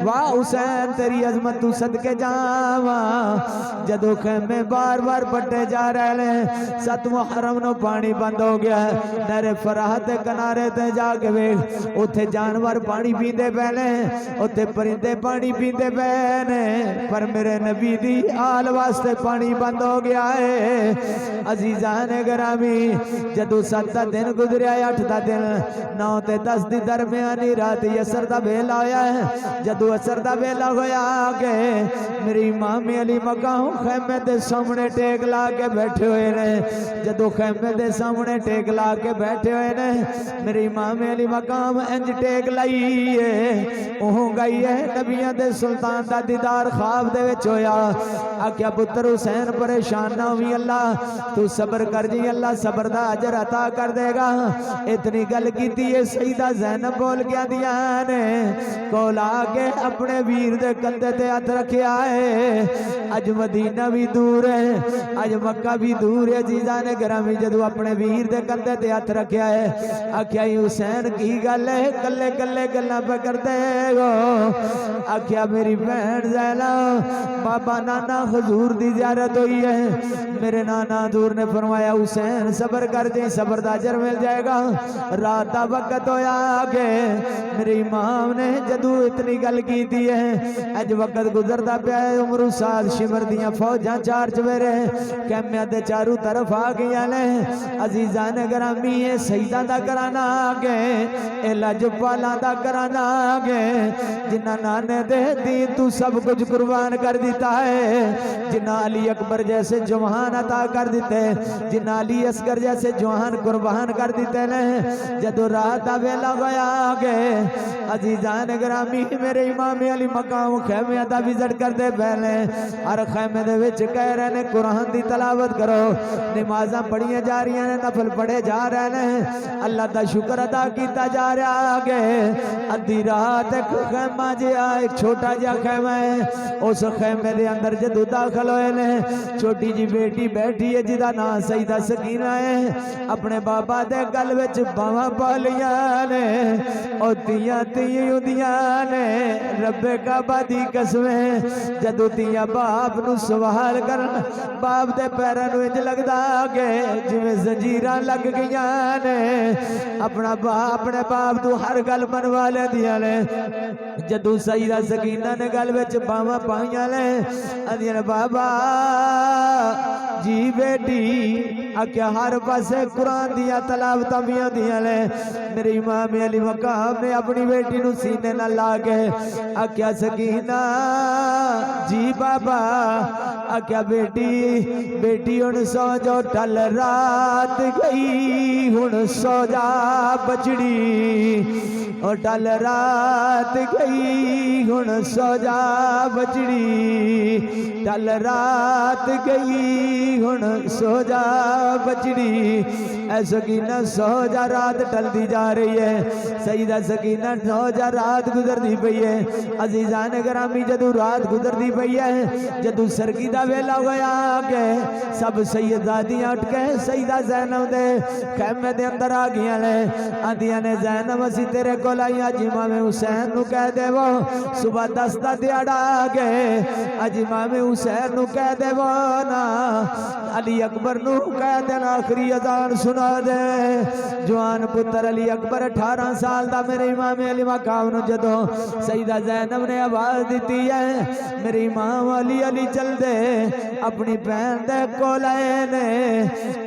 वाह हुसैन तेरी अजमत तू सदके जावा। जदों खैमे बार बार पट्टे जा रहे ने, 7 मुहर्रम नो पानी बंद हो गया। नहरे फरात दे किनारे ते जाके वेख, उथे जानवर पानी पींदे पे ने, उथे परिंदे पानी पींदे पे ने, पर मेरे नबी दी आल वास्ते पानी बंद हो गया है। अजीजान गिरामी जदों 7 दा दिन गुजरिया, 8 दा दिन, 9 ते 10 दी दरमियानी रात असर दा वेला होया है। जदों असर दा वेला होया के मेरे इमाम अली मकाम खैमे दे सामने टेक ला के बैठे हुए ने। जदों खैमे दे सामने टेक ला के बैठे हुए ने, मेरे इमाम अली मकाम इंज टेक लाई है ओह गई है नबियां दे सुल्तान दा दीदार ख्वाब दे विच होया। आख्या पुत्र हुसैन परेशान ना होवी, अल्लाह तू सबर कर जी, अल्लाह सबर दा अजर अता कर देगा। इतनी गल कीती है सईदा ज़ैनब बोल के दिया ने कोल आके अपने वीर दे कंधे ते हथ रखिया है। अज मदीना भी दूर है, अज मक्का भी दूर है। जीजा ने गिरामी जदों अपने वीर दे कंधे ते हथ रखिया है, आख्या हुसैन की गल है कल्ले कल्ले गल्लां पे करदे हो। आख्या मेरी भैन ज़ैनब बाबा नाना हुजूर दी ज़ियारत हुई है। मेरे नाना हजूर ने फरमाया हुसैन सबर कर दे, सबर दा अजर मिल जाएगा। रात का वक्त होया के मेरे इमाम ने जदों इतनी गल की है, अज वक्त गुजरता पाया है। उमरू साल शिमर दियां फौजां 4 चवेरे कैमिया दे चारों तरफ आ गई ने। अजीजा ने गिरामी है शहीदां दा कराना आगे, ए लजपालां दा कराना आगे, जिन्ना नाने दे दीन तू सब कुछ कुर्बान कर दिता है। जिन्ना अली अकबर जैसे जवान अता कर दिते, जिन्ना अली असगर जैसे जवान कुर्बान कर दिते ने। जदों रात का वेला गया आगे अजीजान गिरामी मेरे इमाम अली मकाम खैमे दा विजिट करते पहले हर खैमे दे विच कह रहे ने कुरान दी तलावत करो, नमाज़ां पढ़ियां जा रही ने, नफल पढ़े जा रहे ने, अल्लाह दा शुक्र अदा किया जा रहा। आगे अद्धी रात एक खैमा जिहा एक छोटा जिहा खैमा है, उस खैमे दे अंदर जदों दाखिल होए ने छोटी जी बेटी बैठी है जिदा नाम सईदा सकीना है। अपने बाबा दे गल विच बावां पा लियां ने और तियां तियां उदियां ने। रब्बे काबा दी कसमें जदों तियां बाप नूं सवाल करन, बाप दे पैरां नूं इंज लगदा कि जिवें जंजीरां लग गईयां ने। अपना अपने बाप तू हर गल मनवा लैंदियां ने। जदों सईदा सकीना ने गल विच बावां पाईयां ने, आंदियां ने बाबा जी बेटी आख्या हर पासे कुरान दिया तलावतां भी आंदियां ने। मेरे इमाम अली मकाम ने अपनी बेटी नूं सीने नाल ला के आख्या सकीना जी बाबा, आख्या बेटी बेटी हुण सौ जाओ, टल रात गई हुण सौ जा बचड़ी, और टल रात गई हुण सौ जा बचड़ी, टल रात गई हुण सो जा बचड़ी। ऐ सकीना सौ जा रात टलती जा रही है। सईदा सकीना सौ जा रात गुजरती पई है। अजीजान गिरामी जदों रात गुजरती पई है, जदों सरगी दा वेला होया के सब सैयदादियां उठ के सईदा ज़ैनब दे खैमे दे अंदर आ गईयां ने। आंदियां ने ज़ैनब असी तेरे कोल आई, अज इमाम हुसैन नूं कह देवो सुबह 10 दा दिहाड़ा आ गए, अज इमाम हुसैन नूं कह देवो ना अली अकबर नूं कह देना आखिरी अजान सुना दे। जवान पुत्र अली अकबर 18 साल दा मेरे इमाम अली मकाम नूं जदों सईदा ज़ैनब ने आवाज़ दी है, मेरे इमाम अली अली चल दे अपनी भैन दे कोल आए ने।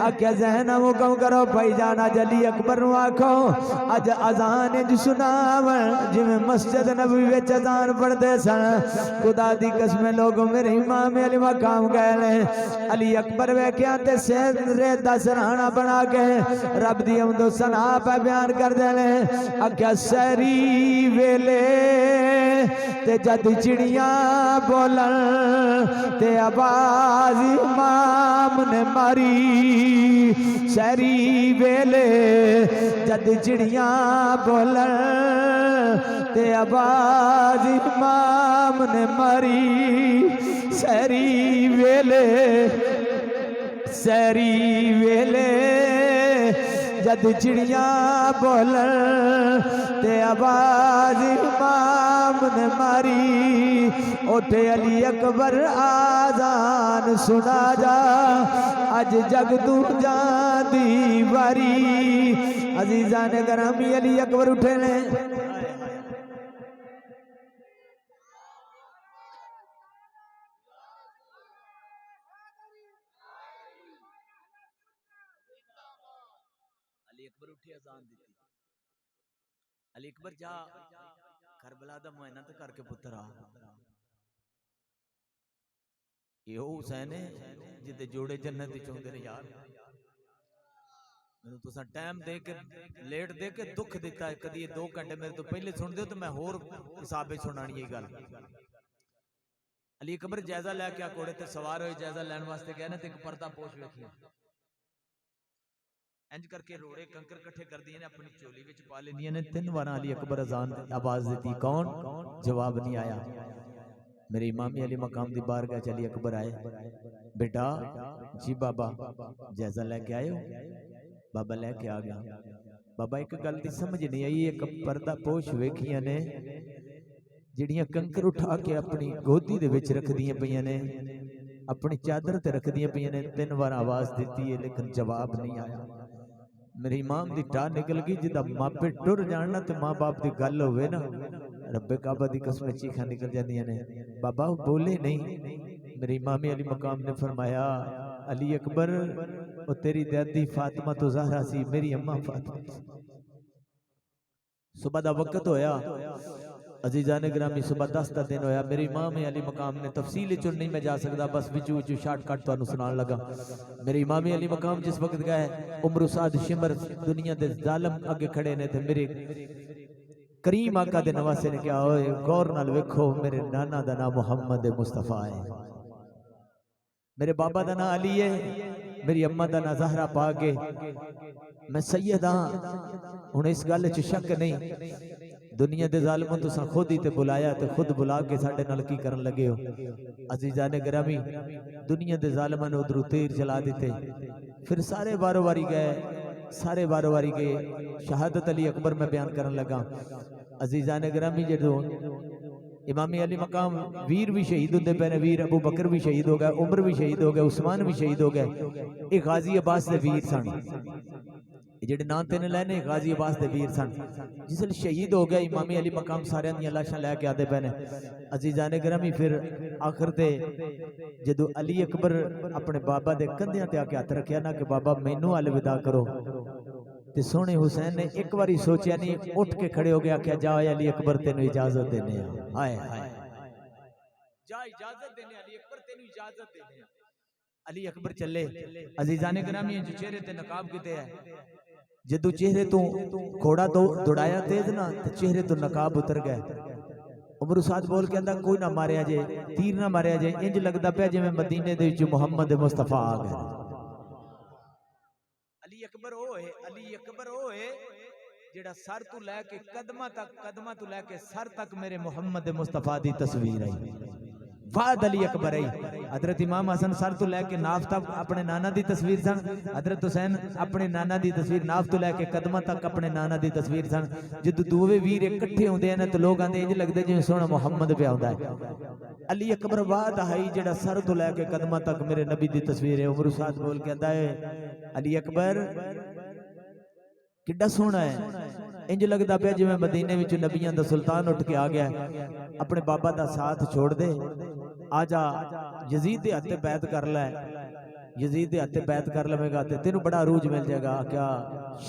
आख्या ज़ैनब हुक्म करो भाई जान अज अली अकबर नूं आखो अज अजान इंज सुनावन जिवें मस्जिद नबवी विच अजान पढ़दे सन। खुदा दी कसम लोग मेरे इमाम अली मकाम गए ने। अली अकबर वेख्या ते सिरे दा सराहना बना के रब दी अमदो सना पे बयान कर देने। आख्या सहरी वेले ते जद चिड़ियां बोलन ते आवाज इमाम ने मारी, शहरी वेले जद चिड़ियां बोलन ते आवाज इमाम ने मारी शहरी वेले जद चिड़ियां बोलन ते आवाज इमाम ने मारी उठे अली अकबर आजान सुना जा अज जग तू जादी वारी अजीजान ग्रामी अली अकबर उठे ने अली अकबर उठे अजान दी अली अकबर जा करबला दा मुआयना ते करके पुत्र आ यो हुसैन है जिते जोड़े जन्नत विच होंदे ने यार मैनू तुसा टाइम दे के लेट दे के दुख दिता है कदी 2 घंटे मेरे तो पहले सुन दे तो मैं होर हिसाब में सुनानी है गल अली अकबर जायजा लैके घोड़े ते सवार होए जायजा लैन वास्ते गए ने ते एक पर्दा पोश वेखिया इंज करके रोड़े कंकर कट्ठे कर दिए ने अपनी चोली विच पा लेंदियां ने 3 बार अली अकबर अजान आवाज दी कौन जवाब नहीं आया मेरे इमामी अली मकाम दी बारगाह च अली अकबर आए बेटा जी बाबा जायजा लेके आए हो बाबा लेके आ गया बाबा एक गल दी समझ नहीं आई एक पर्दा पोश वेखियां ने जिहड़ियां कंकर उठा के अपनी गोदी दे विच रखदियां पईयां ने अपनी चादर ते रखदियां पईयां ने 3 बार आवाज दी है लेकिन जवाब नहीं आया मेरे इमाम दी टाह निकल गई जिदा मापे टुर जाना ते मां बाप दी गल होवे ना रब्बे काबा दी कसम चीखा निकल जांदियां ने बाबा बोले नहीं मेरे इमामी अली मकाम ने फरमाया अली अकबर ओ तेरी दादी फातिमा तो ज़हरा सी मेरी अम्मा फातिमा सुबह दा वक्त होया अजीजान ग्रामी सुबह 10 का दिन होया मेरे इमाम अली मकाम ने तफसील चुन नहीं मैं जा सकता बस विचू विचू शॉर्टकट तुहानू सुनान लगा मेरे इमाम अली मकाम जिस वक्त गए उम्र साद शिमर दुनिया दे जालम अगे खड़े ने थे मेरे करीम आका दे नवासे ने कहा ओए गौर नाल वेखो मेरे नाना दा नाम मोहम्मद मुस्तफा है मेरे बाबा दा नाम अली है मेरी अम्मा दा नाम ज़हरा पा के मैं सैयद हाँ हुण इस गल च शक नहीं दुनिया दे जालिमों तुसां खुद ही ते बुलाया ते खुद बुला के साडे नाल की करन लगे हो अजीजान ग्रामी दुनिया दे जालिमां ने उधरों तीर चला दिते फिर सारे बारो बारी गए शहादत अली अकबर में बयान करन लगा अजीजान ग्रामी जदों इमामी अली मकाम वीर भी शहीद होंदे पे ने वीर अबू बकर भी शहीद हो गया उमर भी शहीद हो गया उस्मान भी शहीद हो गए ये गाजी अब्बास दे वीर सन जेडे नाम तेन लैने गाजी अब्बास दे वीर सन जिसले शहीद हो गया इमामी अली मकाम सारे दी लाशां लैके आते पे ने अजीजान ग्रामी फिर आखिर ते जदों अली अकबर अपने बाबा दे कंधियां ते आके हथ रखिया ना कि बाबा मैनू अलविदा करो ते सोहने हुसैन ने एक बारी सोचा नहीं उठ के खड़े हो गया आख्या जा अली अकबर तेनू इजाजत देने हाय हाय जा इजाजत देने अली अकबर तेनू इजाजत देने अली अकबर चले अजीजान ग्रामी जो चेहरे ते नकाब किते है जदों चेहरे तो घोड़ा दौड़ाया तेज ना ते चेहरे तो नकाब उतर गए उमर साद बोल के अंदा कोई ना मारिया जे तीर ना मारिया जे इंज लगदा पिया जिवें मदीने दे विच मुहम्मद मुस्तफा आ गए अली अकबर होए जेड़ा सर तू लैके कदमा तू लैके सर तक मेरे मुहम्मद मुस्तफा दी तस्वीर आई वाद अली अकबर आई हजरत इमाम हसन सर तो लैके नाफ तक अपने नाना दी तस्वीर सन हजरत हुसैन अपने नाना दी तस्वीर नाफ तो लैके कदमा तक अपने नाना दी तस्वीर सन जदों दोवे वीर इकट्ठे होंदे हैं तो लोग आंदे इंज लगदे जिवें सोहना मुहम्मद पे आउंदा है अली अकबर वाद आई जेड़ा सर तो लैके कदमा तक मेरे नबी दी तस्वीर है उमर साद बोल के आंदा है अली अकबर किड्डा सोहना है इंज लगदा पिया जिवें मदीने विच नबियां दा सुल्तान उठ के आ गया अपने बाबा दा साथ छोड़ दे आजा यजीद दे हत्थे बैत कर लै यजीद दे हत्थे बैत कर लवेगा ते तेनू बड़ा अरूज मिल जाएगा क्या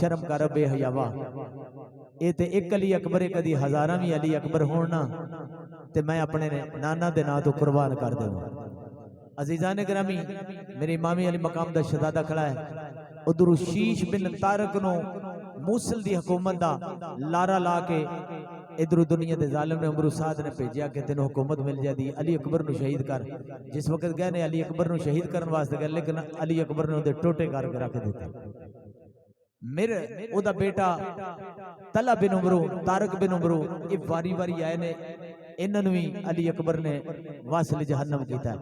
शर्म कर बेहयावा ये ते एक अली अकबर कदी हजारां भी अली अकबर होण ना ते मैं अपने नाना दे नां तो कुर्बान कर देवां अजीजान ग्रामी मेरे इमामी अली मकाम दा शहजादा खड़ा है उधरों शीश बिन तारक नो मूसल दी हुकूमत दा लारा ला के इधरों दुनिया के जालिम ने उमर साद ने भेजा कि तेन हुकूमत मिल जाती अली अकबर को शहीद कर जिस वक्त गए ने अली अकबर को शहीद करने वास्ते गए लेकिन अली अकबर ने टोटे करके रख दिते मेरे ओदा बेटा तला बिन उमरो तारक बिन उमरो ये वारी वारी आए ने, इन्होंने भी अली अकबर ने वासल जहन्नम किया।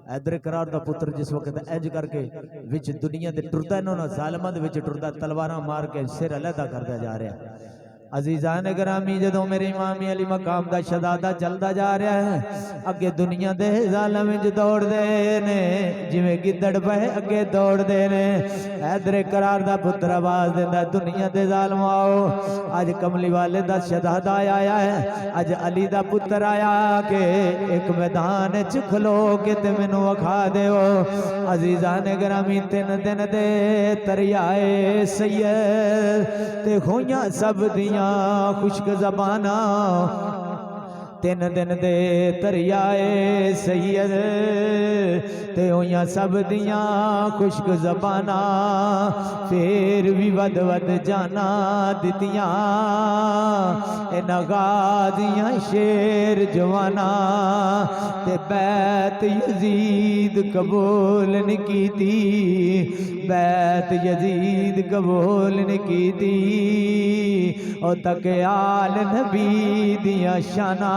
हैदर करार दा पुत्र जिस वक्त इंज करके विच दुनिया दे टुरदा, इन्होंने जालमां दे विच टुरदा, तलवारां मार के सिर अलहदा करदा जा रहा। अजीजान ग्रामी जदों मेरे इमाम अली मकाम दा शहजादा चलदा जा रहा है, अगे दुनिया दे जालम विच दौड़दे ने, जिवें गिद्दड़ पए अगे दौड़दे ने। हैदर करार दा पुत्र आवाज देंदा, दुनिया दे जालम आओ, अज कमली वाले दा शहजादा आया है, अज अली दा पुत्र आया के एक मैदान च खलो के ते मैनू वखा देओ। अजीजान ग्रामी 3 दिन दे तरियाए सैयद ते होइयां सब दियां खुश्क ज़बाना, 3 दिन दे तरियाए सैयद ते होइयां सब दियां खुश्क ज़बाना। फिर भी वद वद जाना दितियां इन्हां गाज़ियां शेर जवाना, ते बैत यजीद कबूल नहीं कीती, बैत यजीद कबूल नहीं कीती। ओ तक आल नबी दियां शाना,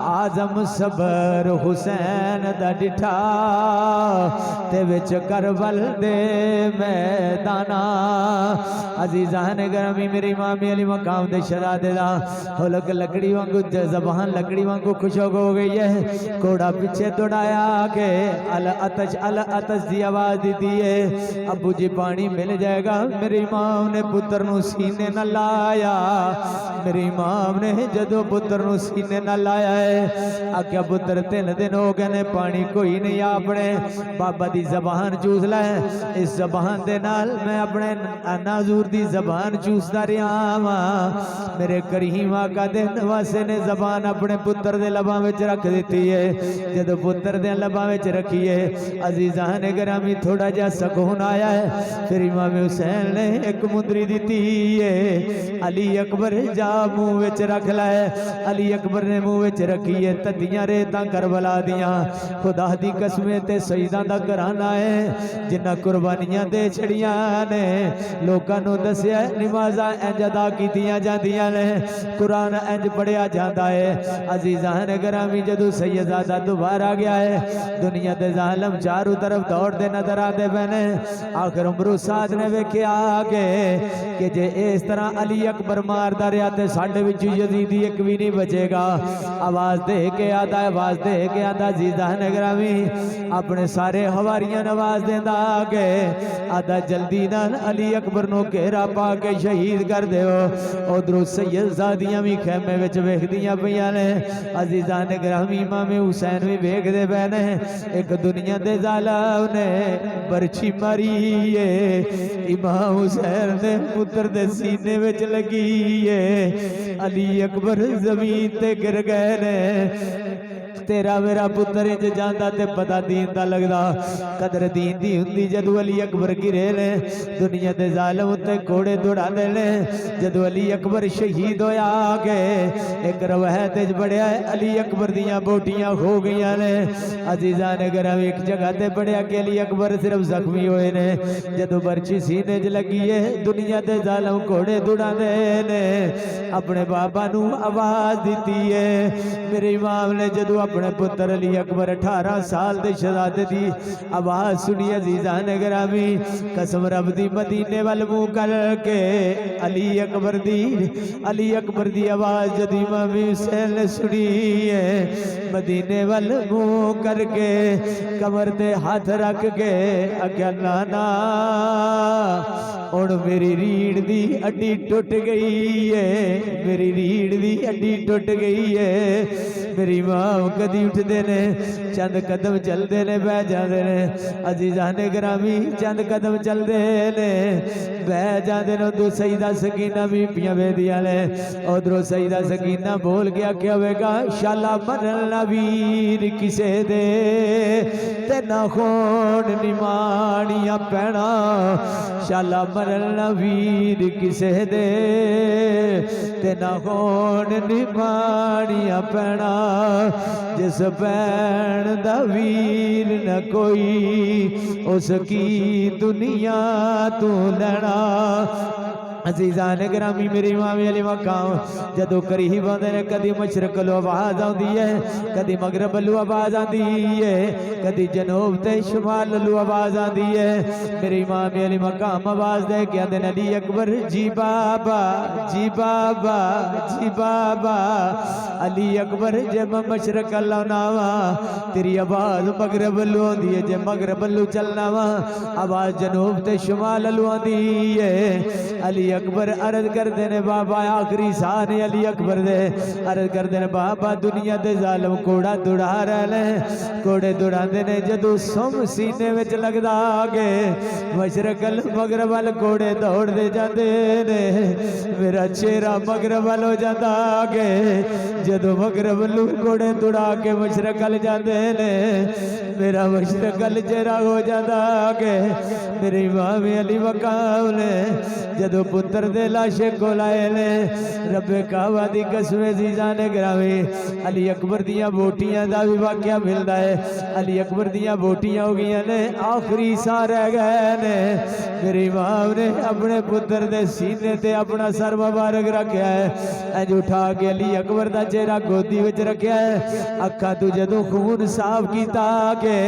आजम सबर हुसैन दा डिठा ते विच करबल दे मैदाना। अजीजान ग्रामी मेरे इमाम अली मकाम दे शहजादे दा हुलक लकड़ी वांगू, ज़बान लकड़ी वांगू खुशक हो गई है। घोड़ा पीछे दौड़ाया के अल अतश दी आवाज दी है, अबू जी पानी मिल जाएगा। मेरे इमाम ने पुत्र नू सीने न लाया, मेरे इमाम ने जदों पुत्र नू सीने न लाया है, आख्या पुत्र 3 दिन हो गए ने पानी कोई नहीं, अपने बाबा दी जबान चूस लै, इस जबान दे नाल मैं अपने नाजूर दी जबान चूसदा रहा वां। मेरे करीम आका दे नवासे ने जबान अपने पुत्र दे लबां विच रख दी है। जदों पुत्र दे लबां विच रखी है, अजीजान ग्रामी थोड़ा जा सकून आया है। फिर इमाम हुसैन ने एक मुंदरी दी है, अली अकबर जा मुंह विच रख लै। अली अकबर ने मुंह विच रखी है, तदियां रेतां करबला दियां। खुदा दी कसमें ते शहीदां दा घराना है, जिन्हां कुर्बानियां दे छड़ियां ने। लोकां नूं दस्सिया नमाज़ां इंज अदा कीतियां जांदियां ने, कुरान इंज पढ़िया जांदा है। अजीजान ग्रामी जदों सैयदजादा दोबारा गया है, दुनिया दे जालम चारों तरफ दौड़दे नजर आते पे ने। आखिर उमरू साद ने वेख्या कि जे इस तरह अली अकबर मारदा रहा तो साडे विच यजीदी एक भी नहीं बचेगा। आवाज दे के आदा, आवाज दे के आदा, जीजान ग्रामी अपने सारे हवारियां आवाज देंदा के आदा जल्दी नाल अली अकबर नू घेरा पा के शहीद कर दिओ। उधरों सैयदजादियां भी खैमे विच वेखदियां पईयां ने। अजीजान ग्रामी इमाम हुसैन भी वेखदे पे ने। एक दुनिया दे जालिम ने बरछी मारी है, इमाम हुसैन दे पुत्र दे सीने विच लगी है। अली अकबर जमीन ते गिर गए ने। तेरा मेरा पुत्र इंज जांदा ते पता दीन दा लगदा, कदर दीन दी हुंदी। जदों अली अकबर गिरे ने, दुनिया दे जालिम उत्ते घोड़े दौड़ांदे ने। जदों अली अकबर शहीद होया के एक रवायत च पढ़िया है, अली अकबर दियां बोटियां खो गईयां ने। अजीजान ग्रामी एक जगह ते पढ़िया कि अली अकबर सिर्फ जख्मी होए ने। जदों बरछी सीने च लगी है, दुनिया दे जालिम घोड़े दौड़ांदे ने। अपने बाबा नू आवाज दी है। मेरे इमाम ने जदों अपने पुत्र अली अकबर 18 साल के शहजादे की आवाज सुनी, अजीजान ग्रामी कसम रब दी मदीने वाल मुंह करके अली अकबर दी आवाज जदी इमाम हुसैन ने सुनी है, मदीने वाल मुंह करके कमर ते हाथ रख के आख्या नाना हुण मेरी रीढ़ दी हड्डी टुट गई है, मेरी रीढ़ दी हड्डी टुट गई है। मेरी मां कदी उठते ने, चंद कदम चलते ने, बह जाते ने। अजीजान ग्रामी चंद कदम चलते ने, बह जाते ने। उधरों सईदा सकीना बीबियां वेदियां ने। उधरों सईदा सकीना बोल के आख्या होगा, शाला मरन ना वीर किसे दे ते ना खून निमाणियां पैना, शाला मरना वीर किसे दे ते ना होण निभाणियां पैणा जिस भैन दा वीर न कोई उसकी दुनिया तू लैना अजीज़ान गिरामी मेरी मामी अली मकाम जदों करीब आते हैं कदी मशरक लो आवाज़ आती है कदी मगरब लो आवाज़ आती है कदी जनूब ते शुमाल लो आवाज़ आती है मेरी मामी अली मकाम आवाज़ दे के आते अली अकबर जी बाबा जी बाबा जी बाबा अली अकबर जे मैं मशरक लाना वा तेरी आवाज़ मगरब लो आती है जे मगरब लो चलना वा आवाज़ जनूब ते शुमाल लो आती है अली अकबर अर्ज करते ने बाबा आखिरी साह ने अली अकबर दे अर्ज करते ने बाबा दुनिया दे जालम घोड़ा दुड़ा रहे घोड़े दुड़ाते ने जदों सुम सीने में लगता के मशरकल मगरब वाल घोड़े दौड़ते जाते ने मेरा चेहरा मगरब वाल हो जाता के जदों मगरब लू घोड़े दुड़ा के मशरकल जाते ने मेरा मशरकल चेहरा हो जाता के मेरी मामी अली मकाम ने जदों पुत्र दे लाशे को लाए ने रब्बे काबा दी कसमे जीजाने गिरावी अली अकबर दियां बोटियां दा भी वाकया मिलता है अली अकबर दियां बोटियां हो गई ने आखिरी सा रह गए ने मेरी मां ने अपने पुत्र दे सीने ते अपना सर मुबारक रखा है इंज उठा के अली अकबर दा चेहरा गोदी विच रखा है अखा तू जदों खून साफ कीता के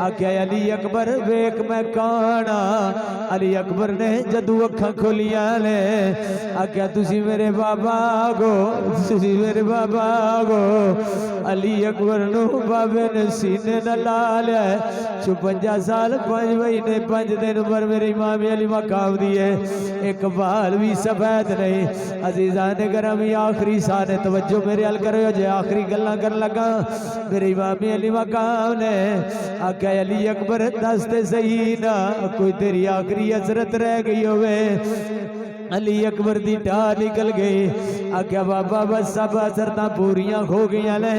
आख्या अली अकबर वेख मैं कौन अली अकबर ने जदों अखा खोलिया ने आख्या तुसी मेरे बाबा गो तुसी मेरे बाबा गो अली अकबर नु बाबे ने सीने न ला लिया 56 साल 5 महीने 5 दिन उम्र मेरी मामी अली मकाम दी है एक बाल भी सफेद नहीं अजीज़ान गिरामी आखिरी साने तवज्जो मेरे हल करो जे आखिरी गल्लां कर लगा मेरी मामी अली मकाम ने आख्या अली अकबर दस ते सही ना कोई तेरी आखिरी हसरत रह गई होवे अली अकबर दी टाह निकल गई आख्या बाबा बस सब हसरतां पूरियां हो गई ने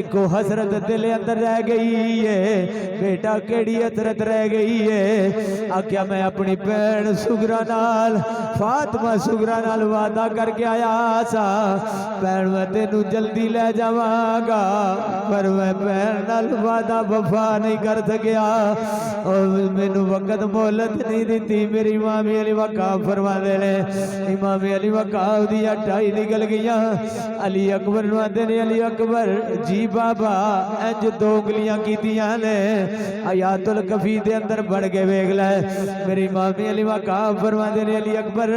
इको हसरत दिल अंदर रह गई है बेटा केड़ी हसरत रह गई है आख्या मैं अपनी भैन सुगरा नाल फातिमा सुगरा नाल वादा करके आया सा भैन मैं तेनू जल्दी ले जावांगा पर मैं भैन नाल वादा वफा नहीं कर सकिया और मैनू वक्त मोहलत नहीं दी मेरी मामी अली मकाम फरमाते ने इमाम अली मकाम दी टाई निकल गई अली अकबर आते ने अली अकबर जी बाबा इंज दो उंगलियां कीतियां ने आयातुल कफी दे अंदर बढ़ के वेख लै मेरी मामी अली मकाम फरमाते ने अली अकबर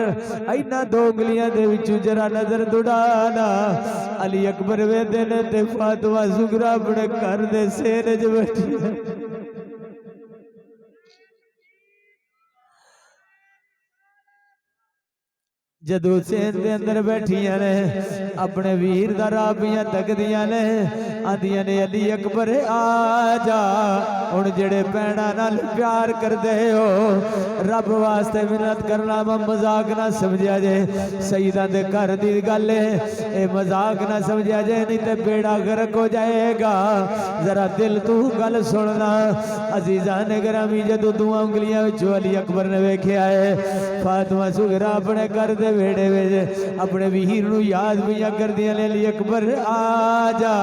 इन्हां दो उंगलियां दे विचों जरा नजर दुड़ाना अली अकबर वेंदे ने ते फातिमा ज़ुहरा अपने घर दे सेरे च बैठी जदों सेन दे अंदर बैठिया ने अपने वीर दा राह पियां तकदियां ने आंदियां ने अली अकबर आ जा हुण जेड़े भैणां नाल प्यार करदे हो रब वास्ते मिन्नत करना मजाक ना समझिया जे सईदां दे घर दी गल है मजाक ना समझिया जे नहीं ते बेड़ा गर्क हो जाएगा जरा दिल तू गल सुनना अजीज़ान गिरामी जदों दुआं उंगलियां विचों अली अकबर ने वेखिया है फातिमा ज़ुहरा अपने घर दे वेड़े में अपने वीर नू याद भी कर दिया ने अली अकबर आ जा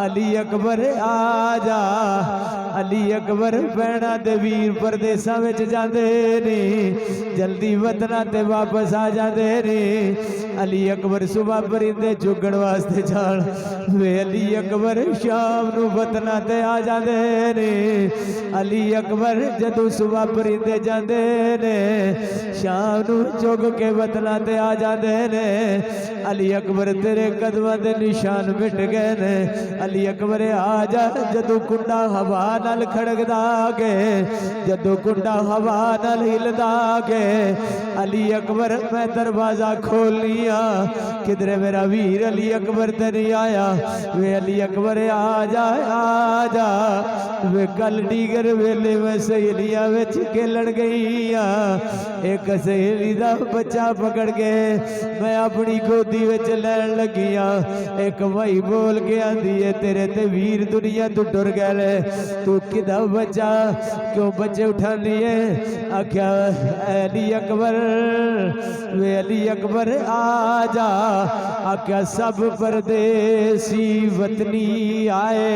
अली अकबर आ जा अली अकबर भैणा दे वीर परदेसां विच जांदे ने जल्दी वतना ते वापस आ जांदे ने अली अकबर सुबह परिंदे चुगण वास्ते जान वे अली अकबर शाम नू वतना ते आ जांदे ने अली अकबर जदों सुबह परिंदे जांदे ने शाम नू चुग के वतना ते आ जांदे ने अली अकबर तेरे कदमां दे निशान मिट गए ने अली अकबर आ जा जदों कुंडा हवा नाल खड़कदा के जदों कुंडा हवा नाल हिलदा के अली अकबर मैं दरवाजा खोलिए किधरे मेरा वीर अली अकबर ते नहीं आया। वे अली अकबर आ जा वे कल डीगर वेले मैं सहेलियां विच खेलन गई एक सहेली दा बच्चा पकड़ के मैं अपनी गोदी विच लैन लगी एक भाई बोल के आंदी है तेरे ते वीर दुनिया तू टुर गए तू किदा बच्चा क्यों बच्चे उठानी है। आख्या अली अकबर वे अली अकबर आ जा। आख्या सब परदेसी वतनी आए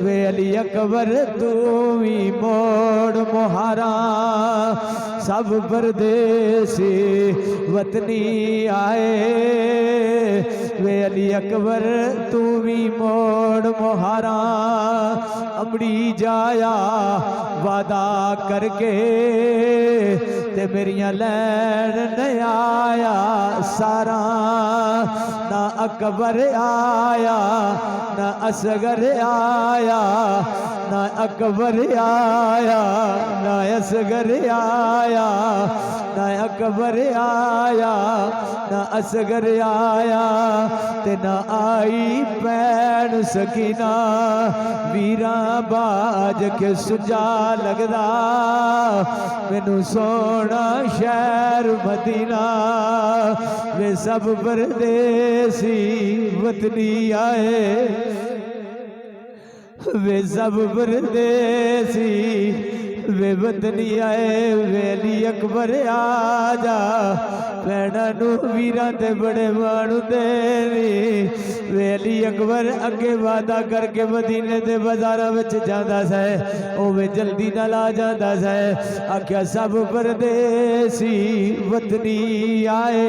वे अली अकबर तू भी मोड़ मोहारा सब परदेसी वतनी आए वे अली अकबर तू भी मोड़ मोहारा। अमड़ी जाया वादा करके ते मेरिया लैन नहीं आया सारा ना अकबर आया ना असगर आया ना अकबर आया ना असगर आया ना अकबर आया ना असगर आया ते ना आई भैन सकीना वीरा बाज के सुजा लगदा मैनू सोना शहर मदीना वे सब परदेसी वतनी आए वे सब परदेसी वे वतनी आए वे अली अकबर आ जा भैणा नू वीरां ते बड़े माणुदे वे अली अकबर अगे वादा करके मदीने दे बाजारां विच जांदा सै ओवे जल्दी नाल आ जांदा सै। आख्या सब परदेसी वतनी आए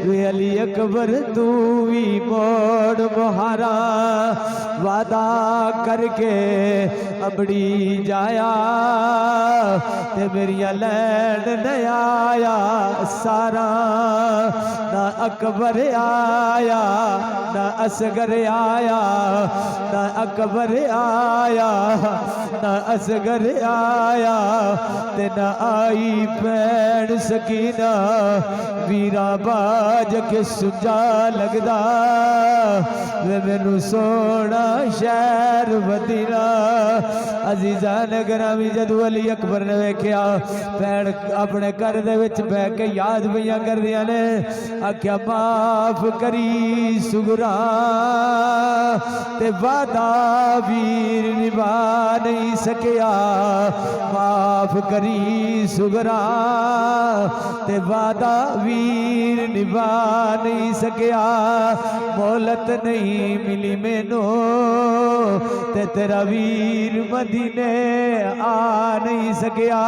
वे अली अकबर तू भी मोड़ मोहारा वादा करके अबड़ी जाया ते मेरिया लैन नहीं आया सारा ना अकबर आया ना असगर आया ना अकबर आया ना असगर आया ते ना आई भैन सकीना वीरा बाज के सुजा लगदा वे मैनू सोना शहर मदीना। अजीजा ने ग्रामी जदू अली अकबर ने वेख्या भैन अपने घर दे विच बह के याद पईयां करदियां ने आख्या माफ करी सुगरा ते वादा वीर निभा नहीं सकिया माफ करी सुगरा ते वादा वीर निभा नहीं सकिया मोहलत नहीं मिली मैनू ते तेरा वीर मदीने आ नहीं सकिया।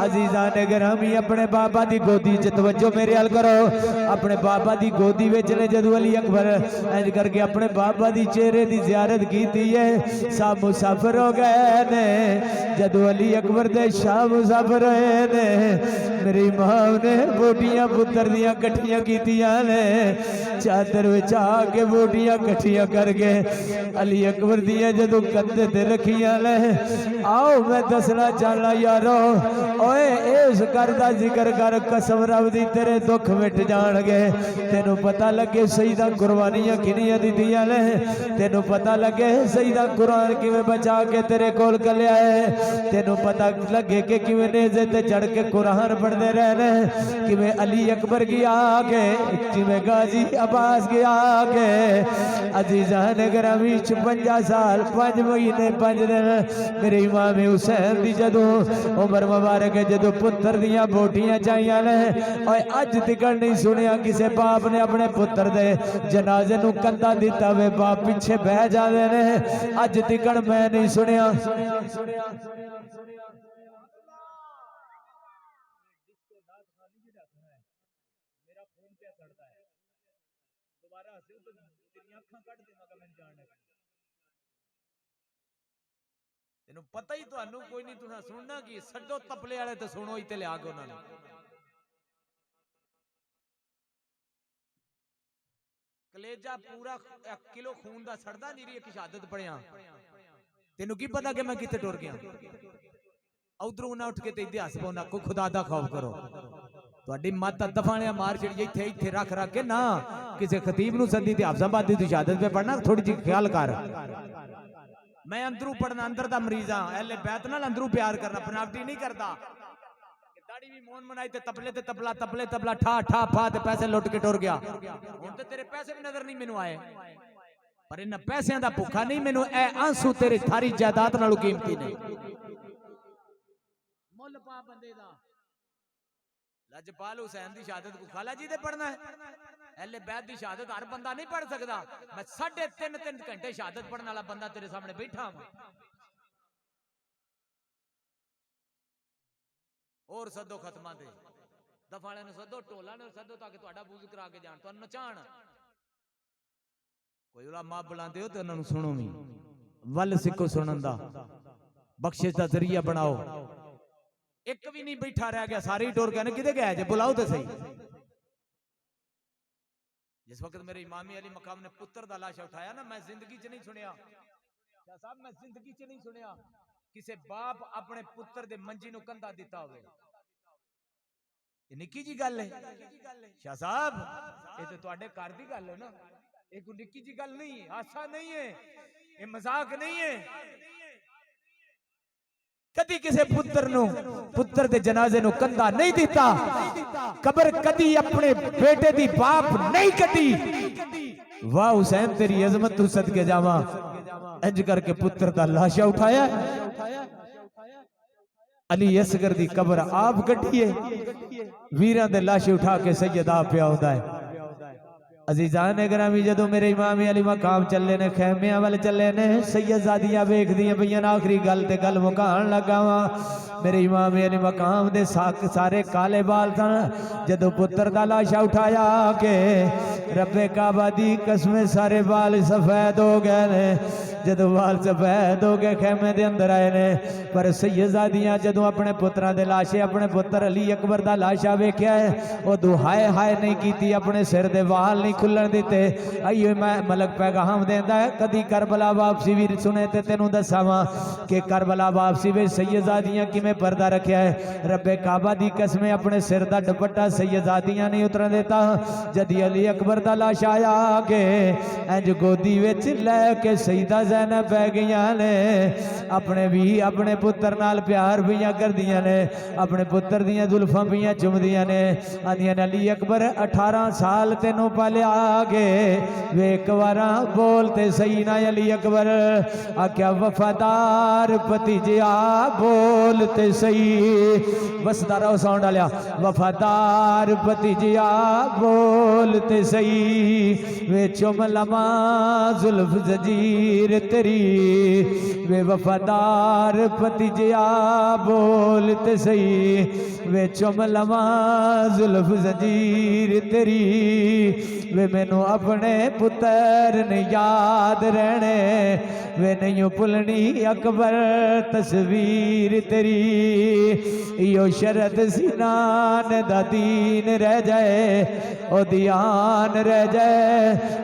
अजीजा ने ग्रामी अपने बाबा दी गोदी च तवज्जो मेरे हल करो अपने बाबा दी गोदी विच ने जदू अली अकबर इंज करके अपने बाबा दी चेहरे दी जियारत की है सब मुसाफिर हो गए ने जदू अली अकबर दे शाह मुसाफिर होए ने मेरी मां ने बोटियां पुत्र दियां कट्ठियां कीतियां ने चादर विच आके बोटियां कट्ठियां करके अली अकबर दियां जदू कंधे ते रखियां ने आओ मैं दसना चाहना यारो ओए इस घर दा जिक्र कर कसम रब दी तेरे दुख मिट जाणगे तेनू पता लगे शहीदां कुर्बानियां किनियां दित्तियां ने तेनू पता लगे शहीदां कुरान किवें बचा के तेरे कोल कलिया है तेनू पता लगे कि किवें नेज़े ते चढ़ के कुरान पढ़दे रहने किवें अली अकबर गया के किवें गाजी अब्बास गया के अजीज़ान ग्रामी 56 साल 5 महीने 5 दिन मेरे इमाम हुसैन दी जदों उमर मुबारक जदों पुत्र दियां बोटियां चाहिए ने और अज तक नहीं सुनिया किसी बाप ने अपने पुत्र दे जनाजे नूं कंधा दिता वे बाप पीछे बह जाते ने अज तक मैं नहीं सुनिया। तेनू पता ही तुहानू कोई नहीं तुसा सुनना की सड्डो तपले वाले तो सुनो इत्ते लिया के उन्होंने कलेजा पूरा 1 किलो खून दा सड़दा नीरी एक शहादत पढ़िया तेनू की पता कि मैं कित्थे टुर गया उधरों ना उठ के ते इतिहास पाउना को खुदा दा खौफ करो। ਤੁਹਾਡੀ ਮੱਤ ਦਫਾਣਿਆ ਮਾਰ ਜਿਹੜੀ ਇੱਥੇ ਇੱਥੇ ਰੱਖ ਰੱਖ ਕੇ ਨਾ ਕਿਸੇ ਖਤੀਬ ਨੂੰ ਸੱਦੀ ਤੇ ਹਾਫਜ਼ਾਬਾਦੀ ਦੀ ਸ਼ਹਾਦਤ पे पढ़ना थोड़ी जी ख्याल कर। मैं अंदरू पढ़ना अंदर दा मरीज हां अहले बैत नाल अंदरू प्यार करना बनावटी नहीं करता। दाढ़ी भी मोहन मनाई ते तबले ते तबला तबले तबला ठा ठा फा ते पैसे लुट के टुर गया। हुण ते तेरे पैसे भी नजर नहीं मेनू आए पर इन पैसों दा भुखा नहीं मेनू ए आंसू तेरे थारी जायदाद नालों कीमती नहीं। मुल पा बंदे दा लजपाल हुसैन की शहादत को खाला जी दे पढ़ना है। अहले बैत की शहादत हर बंदा नहीं पढ़ सकता। मैं 3.5 घंटे शहादत पढ़ने वाला बंदा तेरे सामने बैठा हूं। और सदो खत्मा दे दफाले ने सदो टोला ने सदो ताकि तुहाडा बूझ करा के जान तुहानू नचाण। कोई उलमा बुलांदे हो तो उन्होंने सुनो भी वल सिखो सुनन दा बख्शिश का जरिया बनाओ। एक भी नहीं बैठा रह गया सारे ही टुर गए किधे गया जे बुलाओ तो सही। जिस वक्त मेरे इमामी अली मकाम ने पुत्र दा लाशा उठाया ना मैं जिंदगी च नहीं सुनिया क्या साहब मैं जिंदगी च नहीं सुनिया किसी बाप अपने पुत्र दे मंजी नू कंधा दिता होवे। ये निक्की जी गल है शाह साहब ये तो तुहाडे घर दी गल है ना ये कोई निक्की जी गल नहीं है हासा नहीं है ये मजाक नहीं है। कदी किसी पुत्र दे जनाजे नू कंधा नहीं दिता कबर कदी अपने बेटे दी बाप नहीं कटी। वाह हुसैन तेरी अजमत तू सदके जावा इंज करके पुत्र का लाशा उठाया अली असगर दी कबर आप कटिए वीरां दे लाशे उठा के सैयद आप पिया होंदा है। अजीजान ग्रामी जदों मेरे इमाम अली मकाम चले ने खैमिया वाल चले ने सैयदजादियां वेखदियां पईयां आखिरी गल ते गल मुकान लगा वा। मेरे इमाम अली मकाम दे सारे काले बाल सन जदों पुत्र दा लाशा उठाया के रब्बे काबा दी कसमें सारे बाल सफेद हो गए ने। जदों बाल सफेद हो गए खैमे दे अंदर आए ने पर सैयदजादियां जदों अपने पुत्रां दे लाशे अपने पुत्र अली अकबर दा लाशा वेख्या है उदों हाय हाय नहीं कीती अपने सिर दे वाल नहीं खुलन दिते। आइयो मैं मलक पैगाम देंदा है कदी करबला वापसी भी सुने ते तेनू दसावां कि करबला वापसी में सैयदजादियां किवें पर्दा रखिया है। रब्बे काबा दी कसमें अपने सिर दा दुपट्टा सैयदजादियां नहीं उतरन देता। जदी अली अकबर दा लाश आया के इंज गोदी विच लैके सईदा ज़ैनब बह गईयां ने अपने भी अपने पुत्र नाल प्यार पियां करदियां ने अपने पुत्र दियां जुल्फां पियां चुमदियां ने आंदियां ने अली अकबर 18 साल तेनू पालिया गे वे एक बारा बोलते सही ना अली अकबर आख्या वफादार भतीजिया बोलते सही बसदा रहो साउंड आलिया वफादार भतीजिया बोलते सही वे चुम लमा जुल्फ जजीर तेरी वे वफादार भतीजिया बोलते सही वे चुम लमा जुल्फ जजीर तेरी वे मैनू अपने पुत्र ने याद रहने वे नहीं भुलनी अकबर तस्वीर तेरी यो शरत सिनान दा दीन रह जाए ओ दियान रह जाए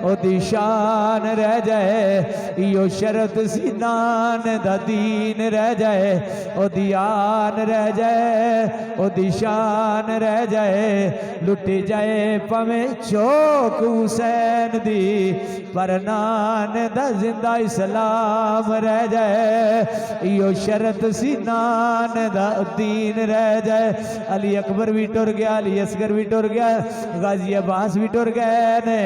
ओ दी शान रह जाए यो शरत सिनान दा दीन रह जाए ओ दियान रह जाए ओ दी शान रह जाए लुटी जाए पवे चौक हुसैन दी पर नान दा जिंदा इस्लाम रह जाए यो शरत सी नान दा दीन रह जाए। अली अकबर भी टुर गया अली असगर भी टुर गया गाजी अब्बास भी टुर गए ने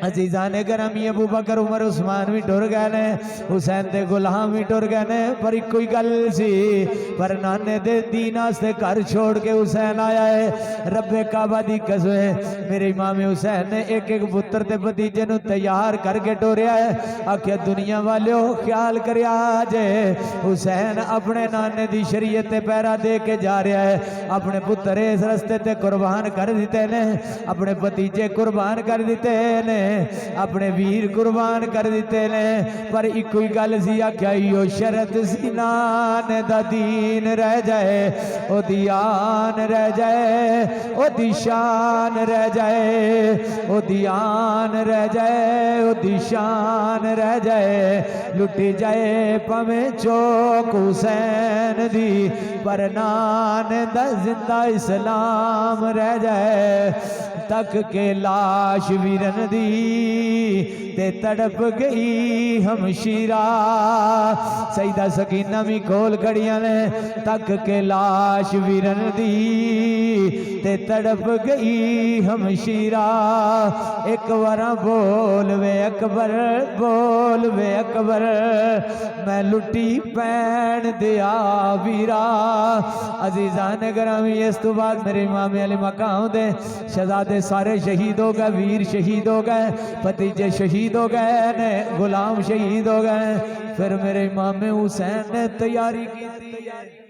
अजीजान ग्रामी अबू बकर उमर उस्मान भी टुर गए ने हुसैन दे गुलाम भी टुर गए ने पर एक कोई गल सी पर नाने दे दीन वास्ते घर छोड़ के हुसैन आया है। रब्बे काबा दी कसम मेरे इमाम हुसैन ने एक एक पुत्र ते भतीजे नू तैयार करके टोरिया है आख्या दुनिया वालों ख्याल करिया जे हुसैन अपने नाने दी शरीयत ते पैरा दे के जा रहा है अपने पुत्र इस रस्ते ते कुर्बान कर दिते ने अपने भतीजे कुर्बान कर दिते ने अपने वीर कुर्बान कर दिते ने, पर इको ही गल सी आख्या यो शरत सी नान दा दीन रह जाए, ओ दियान रह जाए, ओ दिशान रह जाए, ओ दियान रह जाए, ओ दिशान रह जाए, लुटी जाए पवे चौक हुसैन दी, पर नान दा जिंदा इस्लाम रह जाए। तक के लाश वीरन दी ते तड़प गई हमशीरा, सईदा सकीना भी कोल खड़ियां ने, तक के लाश वीरन दी ते तड़प गई हमशीरा। एक बारा बोल वे अकबर, बोल वे अकबर, मैं लुटी पैन दिया वीरा। अजीजान ग्रामी, इस तो बाद मेरे इमाम अली मकाम दे शहजादे सारे शहीद हो गए, वीर शहीद हो गए, भतीजे शहीद हो गए ने, गुलाम शहीद हो गए। फिर मेरे इमाम हुसैन ने तैयारी की।